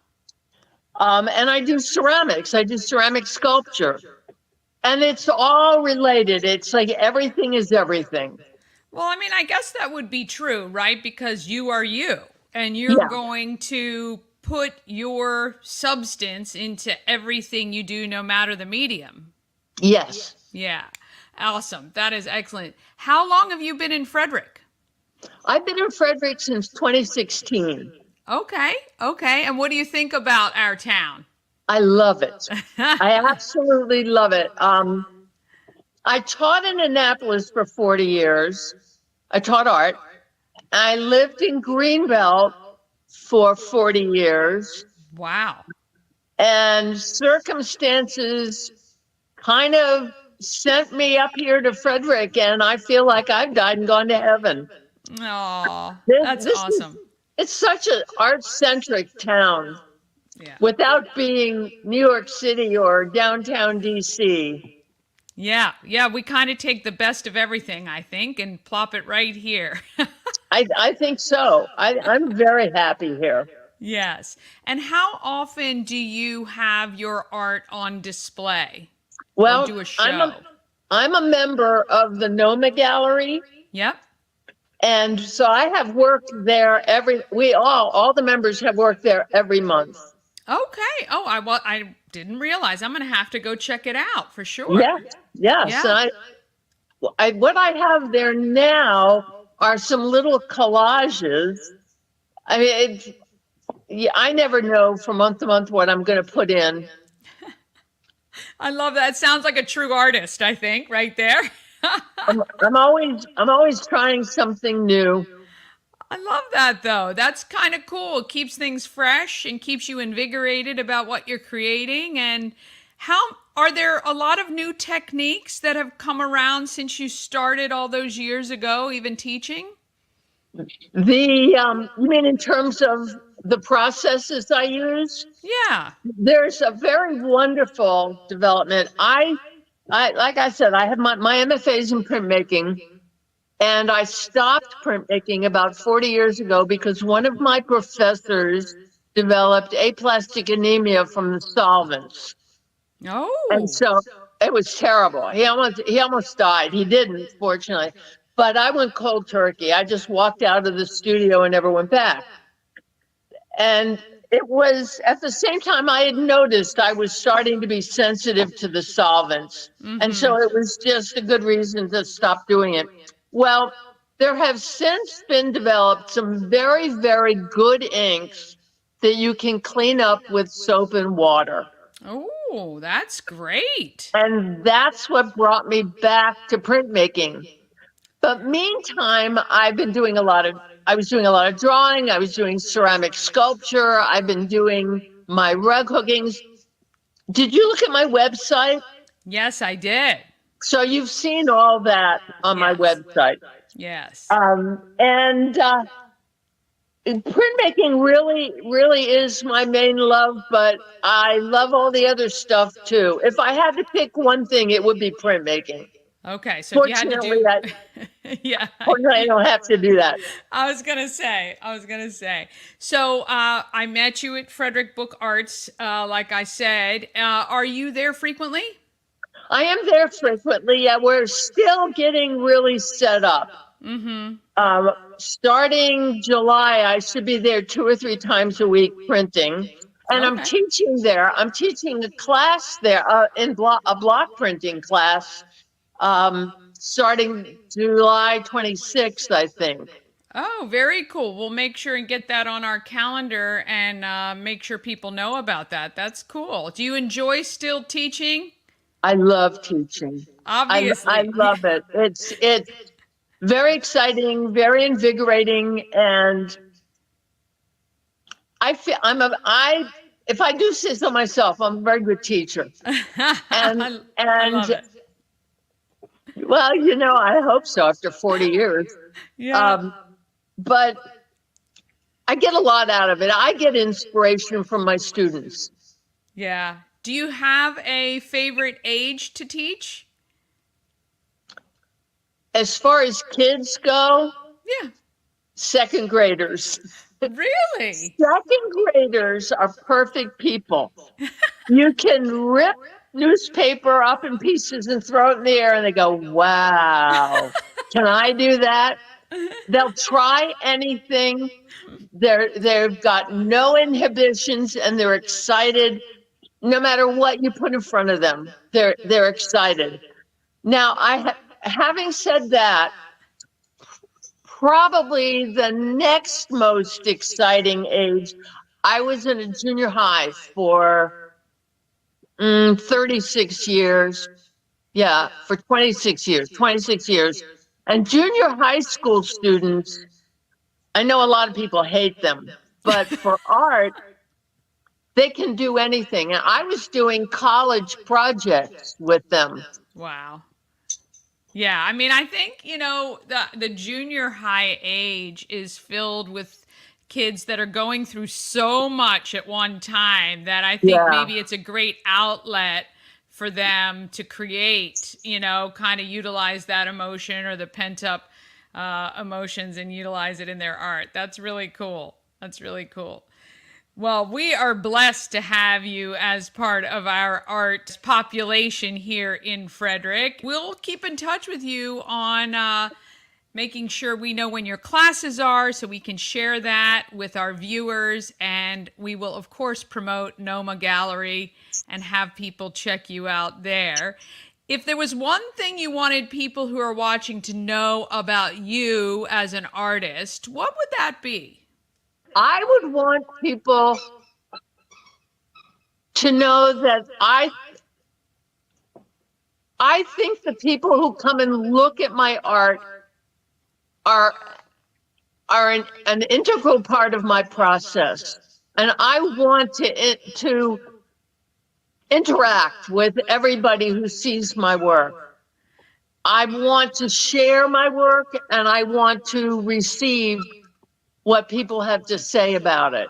And I do ceramics. I do ceramic sculpture. And it's all related. It's like everything is everything. Well, I mean, I guess that would be true, right? Because you are you, and you're Yeah. going to put your substance into everything you do, no matter the medium. Yes. Yeah. Awesome. That is excellent. How long have you been in Frederick? I've been in Frederick since 2016. Okay. Okay. And what do you think about our town? I love it. I absolutely love it. I taught in Annapolis for 40 years. I taught art. I lived in Greenbelt for 40 years. Wow. And circumstances kind of sent me up here to Frederick, and I feel like I've died and gone to heaven. Oh, This- that's this is- awesome. It's such an art-centric town Yeah. without being New York City or downtown DC. Yeah. Yeah. We kind of take the best of everything, I think, and plop it right here. I think so. I'm very happy here. Yes. And how often do you have your art on display? Well, do a show? I'm a member of the NOMA Gallery, Yep. and so I have worked there all the members have worked there every month. Okay. Oh, I didn't realize. I'm going to have to go check it out for sure. Yeah, yes. Yeah. And what I have there now are some little collages. I mean, I never know from month to month what I'm going to put in. I love that. Sounds like a true artist, I think, right there. I'm always trying something new. I love that though. That's kind of cool. It keeps things fresh and keeps you invigorated about what you're creating. And how are there a lot of new techniques that have come around since you started all those years ago, even teaching? You mean in terms of the processes I use? Yeah. There's a very wonderful development. I like I said, I have my MFAs in printmaking, and I stopped printmaking about 40 years ago because one of my professors developed aplastic anemia from the solvents. Oh. And so it was terrible. He almost died. He didn't, fortunately. But I went cold turkey. I just walked out of the studio and never went back. And it was at the same time I had noticed I was starting to be sensitive to the solvents. And so it was just a good reason to stop doing it. Well, there have since been developed some very, very good inks that you can clean up with soap and water. Oh, that's great. And that's what brought me back to printmaking. But meantime, I was doing a lot of drawing. I was doing ceramic sculpture. I've been doing my rug hookings. Did you look at my website? Yes, I did. So you've seen all that on my website. Yes. Printmaking really is my main love, but I love all the other stuff too. If I had to pick one thing, it would be printmaking. Okay, so if you had to Fortunately, do, yeah, I don't have to do that. I was gonna say. So I met you at Frederick Book Arts, like I said. Are you there frequently? I am there frequently. Yeah, we're still getting really set up. Starting July, I should be there 2 or 3 times a week printing. And I'm teaching there. I'm teaching a class there, a block printing class, starting July 26th, I think. Oh, very cool. We'll make sure and get that on our calendar and make sure people know about that. That's cool. Do you enjoy still teaching? I love teaching. Obviously. I love it. It's very exciting, very invigorating, and I feel if I do say so myself, I'm a very good teacher. And I love it. Well, I hope so after 40 years. Yeah. But I get a lot out of it. I get inspiration from my students. Yeah. Do you have a favorite age to teach? As far as kids go, Yeah. second graders. Really? Second graders are perfect people. You can rip newspaper up in pieces and throw it in the air and they go, wow, can I do that? They'll try anything. They've got no inhibitions and they're excited. No matter what you put in front of them, they're excited. Now, having said that, probably the next most exciting age, I was in a junior high for 36 years. Yeah, for 26 years. And junior high school students, I know a lot of people hate them, but for art, they can do anything. And I was doing college projects with them. Wow. Yeah, I mean, I think, the junior high age is filled with kids that are going through so much at one time that I think maybe it's a great outlet for them to create, kind of utilize that emotion or the pent up emotions and utilize it in their art. That's really cool. Well, we are blessed to have you as part of our art population here in Frederick. We'll keep in touch with you on making sure we know when your classes are so we can share that with our viewers. And we will, of course, promote Noma Gallery and have people check you out there. If there was one thing you wanted people who are watching to know about you as an artist, what would that be? I would want people to know that I think the people who come and look at my art are an integral part of my process, and I want to interact with everybody who sees my work. I want to share my work, and I want to receive what people have to say about it.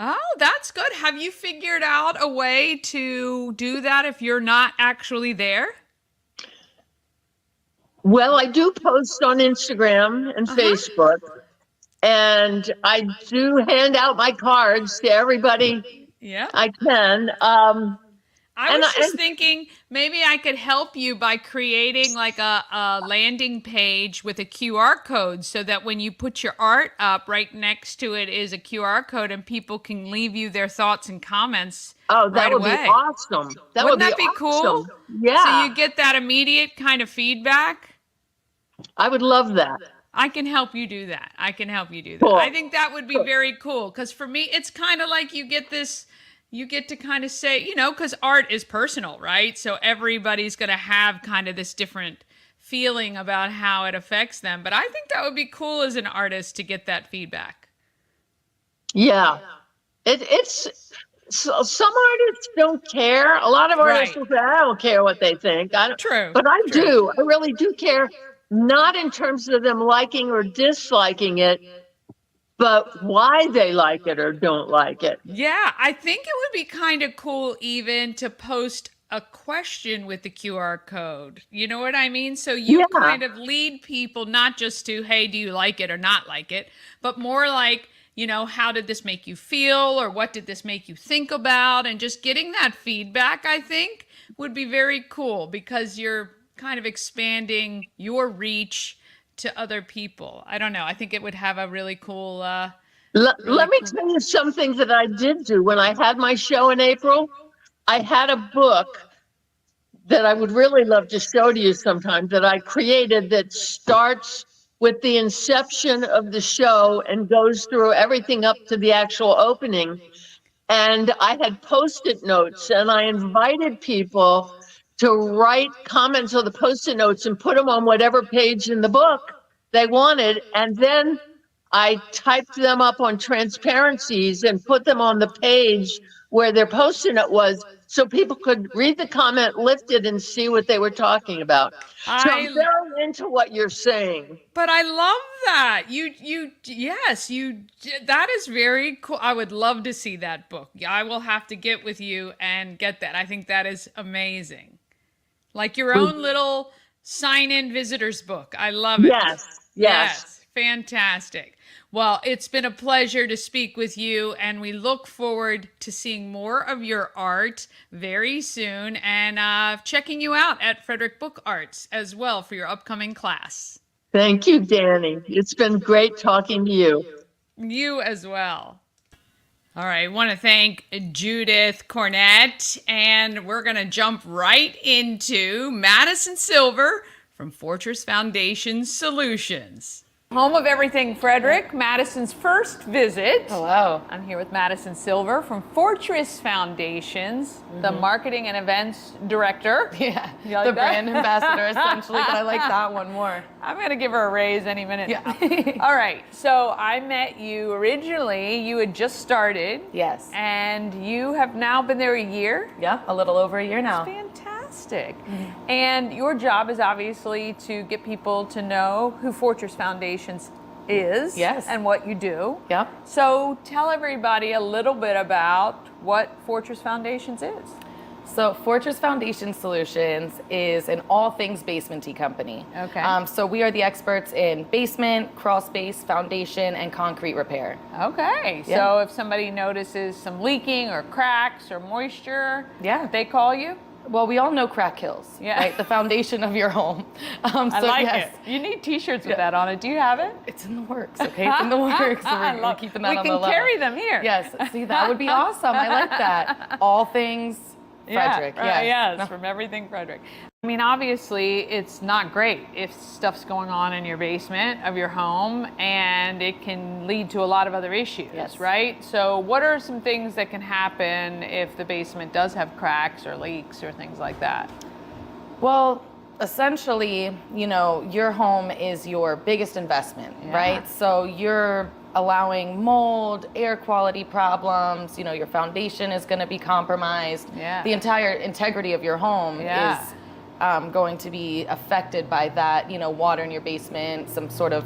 Oh, that's good. Have you figured out a way to do that if you're not actually there? Well, I do post on Instagram and Facebook, and I do hand out my cards to everybody Yeah. I can. I was just thinking maybe I could help you by creating like a landing page with a QR code so that when you put your art up, right next to it is a QR code and people can leave you their thoughts and comments. Oh, that right would away. be awesome. Wouldn't that be awesome. cool? Yeah. So you get that immediate kind of feedback. I would love that. I can help you do that. I can help you do that. Cool. I think that would be very cool because for me, it's kind of like you get to kind of say, because art is personal, right? So everybody's going to have kind of this different feeling about how it affects them. But I think that would be cool as an artist to get that feedback. Yeah. Some artists don't care. A lot of artists will say, I don't care what they think. True. But I do. I really do care. Not in terms of them liking or disliking it, but why they like it or don't like it. Yeah, I think it would be kind of cool even to post a question with the QR code. You know what I mean? So you kind of lead people not just to, hey, do you like it or not like it, but more like, how did this make you feel or what did this make you think about? And just getting that feedback, I think, would be very cool because you're kind of expanding your reach to other people. I don't know. I think it would have a really cool. Let me tell you something that I did do when I had my show in April. I had a book that I would really love to show to you sometime that I created that starts with the inception of the show and goes through everything up to the actual opening. And I had Post-it notes and I invited people to write comments on the Post-it notes and put them on whatever page in the book they wanted. And then I typed them up on transparencies and put them on the page where their Post-it note was so people could read the comment, lift it, and see what they were talking about. So I'm very into what you're saying. But I love that. That is very cool. I would love to see that book. I will have to get with you and get that. I think that is amazing. Like your own little sign-in visitors book. I love it. Yes. Fantastic. Well, it's been a pleasure to speak with you, and we look forward to seeing more of your art very soon and checking you out at Frederick Book Arts as well for your upcoming class. Thank you, Dani. It's been great talking to you. You as well. All right, I want to thank Judith Kornett, and we're going to jump right into Madison Silver from Fortress Foundation Solutions. Home of everything Frederick, Madison's first visit. Hello. I'm here with Madison Silver from Fortress Foundations, the marketing and events director. Yeah, You like the that? brand ambassador essentially, but I like that one more. I'm going to give her a raise any minute. Yeah. All right, so I met you originally, you had just started. Yes. And you have now been there a year. Yeah, a little over a year now. Fantastic. And your job is obviously to get people to know who Fortress Foundations is. Yes. And what you do. Yep. So tell everybody a little bit about what Fortress Foundations is. So Fortress Foundation Solutions is an all things basement-y company. Okay. So we are the experts in basement, crawl space, foundation, and concrete repair. Okay. Yeah. So if somebody notices some leaking or cracks or moisture, Yeah. they call you? Well, we all know crack kills, Yeah. right? The foundation of your home. I like it. You need t-shirts with that on it. Do you have it? It's in the works, okay? It's in the works. So we're keeping that on the low. We can carry them here. Yes. See, that would be awesome. I like that. All things Frederick. Yeah, Yes. yes, from everything Frederick. I mean, obviously, it's not great if stuff's going on in your basement of your home, and it can lead to a lot of other issues, Yes. right? So what are some things that can happen if the basement does have cracks or leaks or things like that? Well, essentially, your home is your biggest investment, right? So you're allowing mold, air quality problems, your foundation is going to be compromised. Yeah. The entire integrity of your home is going to be affected by that, water in your basement, some sort of,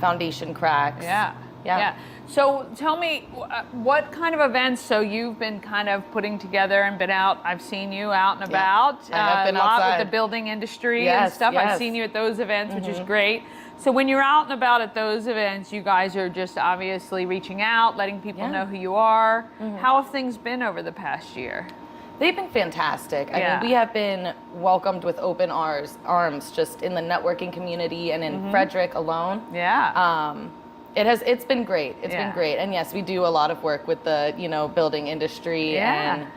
foundation cracks. Yeah. So tell me, what kind of events? So you've been kind of putting together and been out. I've seen you out and about. I have been a lot outside. with the building industry and stuff. I've seen you at those events, which is great. So when you're out and about at those events, you guys are just obviously reaching out, letting people know who you are. How have things been over the past year? They've been fantastic. I mean, we have been welcomed with open arms just in the networking community and in Frederick alone. It's been great. It's been great. And yes, we do a lot of work with the, building industry and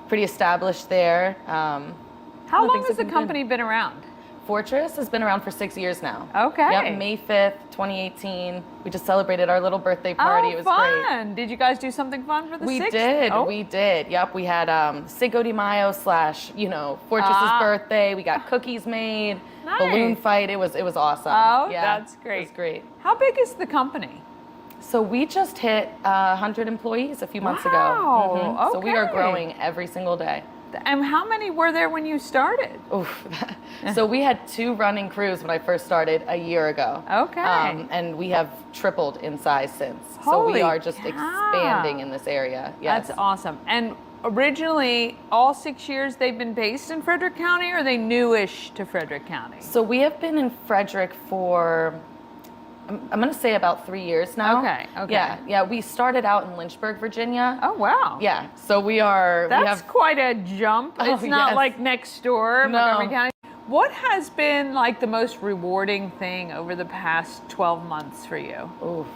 pretty established there. How long has the company been around? Fortress has been around for 6 years now. Okay. Yep, May 5th, 2018. We just celebrated our little birthday party. It was fun. great. Did you guys do something fun for the 6th? We did. Yep, we had Cinco de Mayo / Fortress's birthday. We got cookies made, balloon fight. It was awesome. Oh, that's great. It was great. How big is the company? So we just hit 100 employees a few months ago. Wow. So we are growing every single day. And how many were there when you started? Oof. So we had 2 running crews when I first started a year ago. Okay. And we have tripled in size since. So Holy we are just cow. expanding in this area. Yes. That's awesome. And originally, all 6 years they've been based in Frederick County, or are they newish to Frederick County? So we have been in Frederick for, I'm going to say about 3 years now. Okay. Yeah. We started out in Lynchburg, Virginia. Oh, wow. Yeah. So we are. That's quite a jump. Oh, It's not like next door, No. Montgomery County. What has been like the most rewarding thing over the past 12 months for you? Ooh,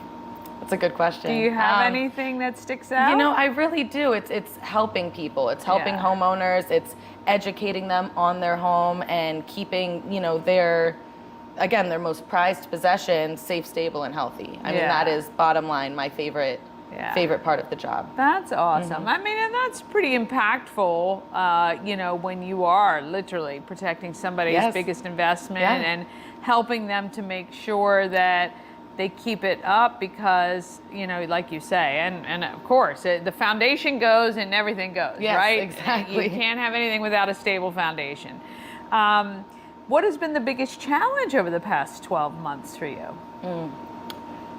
that's a good question. Do you have anything that sticks out? I really do. It's helping people. It's helping homeowners. It's educating them on their home and keeping, their most prized possession safe, stable, and healthy. I mean, that is bottom line my favorite part of the job. That's awesome. I mean, and that's pretty impactful, when you are literally protecting somebody's biggest investment and helping them to make sure that they keep it up because, like you say, and of course, the foundation goes and everything goes, right? Exactly. You can't have anything without a stable foundation. What has been the biggest challenge over the past 12 months for you?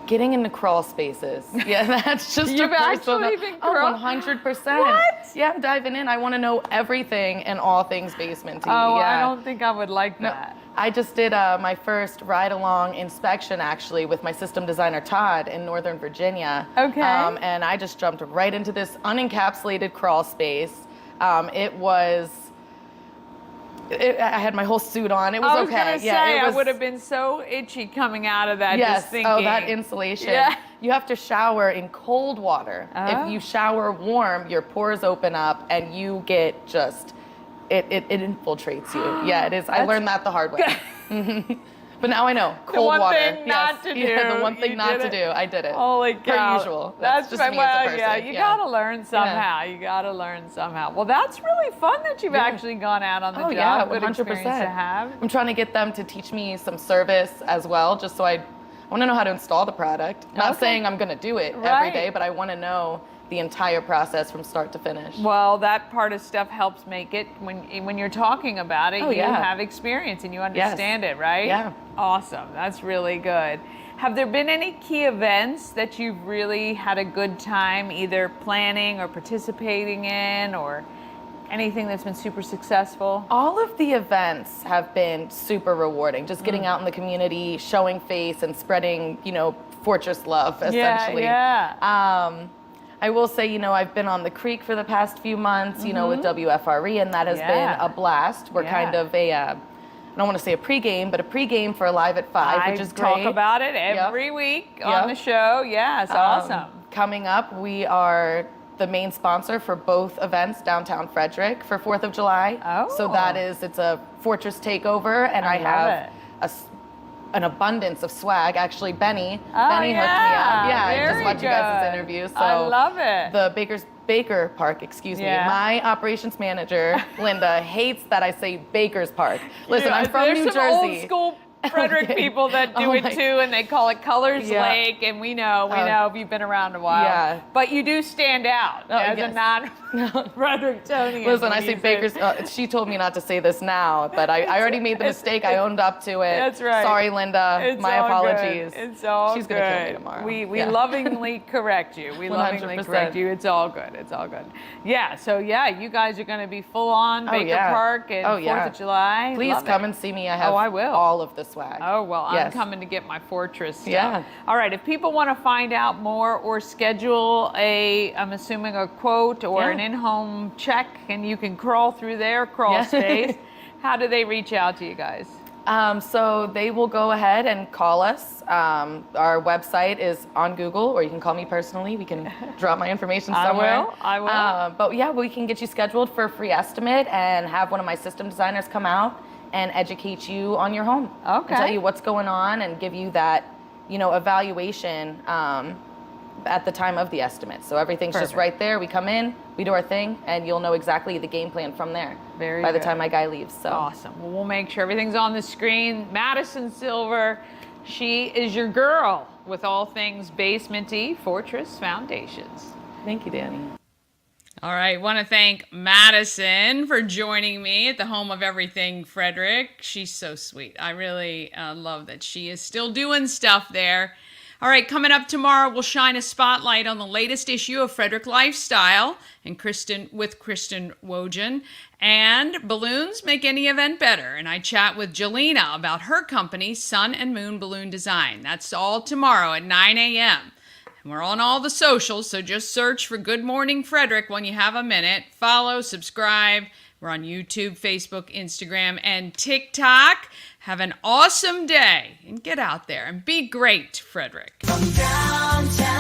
Getting into crawl spaces. Yeah, that's just You've actually been crawl- 100%. What? Yeah, I'm diving in. I want to know everything and all things basement tea. Oh, yeah. I don't think I would like that. I just did my first ride-along inspection, actually, with my system designer, Todd, in Northern Virginia. Okay. And I just jumped right into this unencapsulated crawl space. I had my whole suit on. It was okay. I was gonna say, I would have been so itchy coming out of that. Yes. Just thinking. Oh, that insulation. Yeah. You have to shower in cold water. Oh. If you shower warm, your pores open up and you get just, it infiltrates you. Yeah, it is. I learned that the hard way. But now I know. Cold one water. thing not to do. Yeah, the one thing You not did to it. do. I did it. Holy cow. Per usual. That's just right. me Well, as a person. yeah, you gotta learn somehow. You gotta learn somehow. Well, that's really fun that you've actually gone out on the job. Yeah, Good 100%. experience to have. I'm trying to get them to teach me some service as well, just so I want to know how to install the product. Not saying I'm going to do it every day, but I want to know the entire process from start to finish. Well, that part of stuff helps make it, when you're talking about it, you have experience and you understand it, right? Yeah. Awesome. That's really good. Have there been any key events that you've really had a good time either planning or participating in, or anything that's been super successful? All of the events have been super rewarding. Just getting out in the community, showing face and spreading, Fortress love, essentially. Yeah. I will say, I've been on the creek for the past few months, with WFRE, and that has been a blast. We're kind of I don't want to say a pregame, but a pregame for Live at 5, which is great. I talk about it every week on the show. Yeah, it's awesome. Coming up, we are the main sponsor for both events downtown Frederick for 4th of July. Oh. So it's a Fortress takeover, and I have an abundance of swag. Actually, Benny hooked me up. Yeah, I just watched you guys' interview. So I love it. The Baker Park, excuse me. My operations manager, Linda, hates that I say Baker's Park. Listen, I'm from New Jersey. There's some old school Frederick people that do it too, and they call it Colors Lake, and we know if you've been around a while. Yeah. But you do stand out as a non-Frederictonian. Listen, I say Baker's. She told me not to say this now, but I already made the mistake. I owned up to it. That's right. Sorry, Linda. It's My all apologies. Good. It's all She's good. gonna kill me tomorrow. We lovingly correct you. We lovingly 100%. correct you. It's all good. It's all good. Yeah. So you guys are going to be full on Baker Park and 4th of July. Please come and see me. I have I will. all of the swag. Oh well, I'm coming to get my fortress stuff. Yeah. All right. If people want to find out more or schedule I'm assuming a quote or an in-home check, and you can crawl through their crawl space. How do they reach out to you guys? So they will go ahead and call us. Our website is on Google, or you can call me personally. We can drop my information somewhere. I will. But we can get you scheduled for a free estimate and have one of my system designers come out and educate you on your home. Okay. And tell you what's going on and give you that, evaluation at the time of the estimate. So everything's just right there. We come in, we do our thing, and you'll know exactly the game plan from there. By the time my guy leaves. So awesome. Well, we'll make sure everything's on the screen. Madison Silver, she is your girl with all things basementy Fortress Foundations. Thank you, Dani. All right, want to thank Madison for joining me at the home of everything Frederick. She's so sweet. I really love that she is still doing stuff there. All right, coming up tomorrow, we'll shine a spotlight on the latest issue of Frederick Lifestyle and Kristen Wojcik. And balloons make any event better. And I chat with Jelena about her company, Sun and Moon Balloon Design. That's all tomorrow at 9 a.m. And we're on all the socials, so just search for Good Morning Frederick when you have a minute. Follow, subscribe. We're on YouTube, Facebook, Instagram, and TikTok. Have an awesome day and get out there and be great, Frederick. From downtown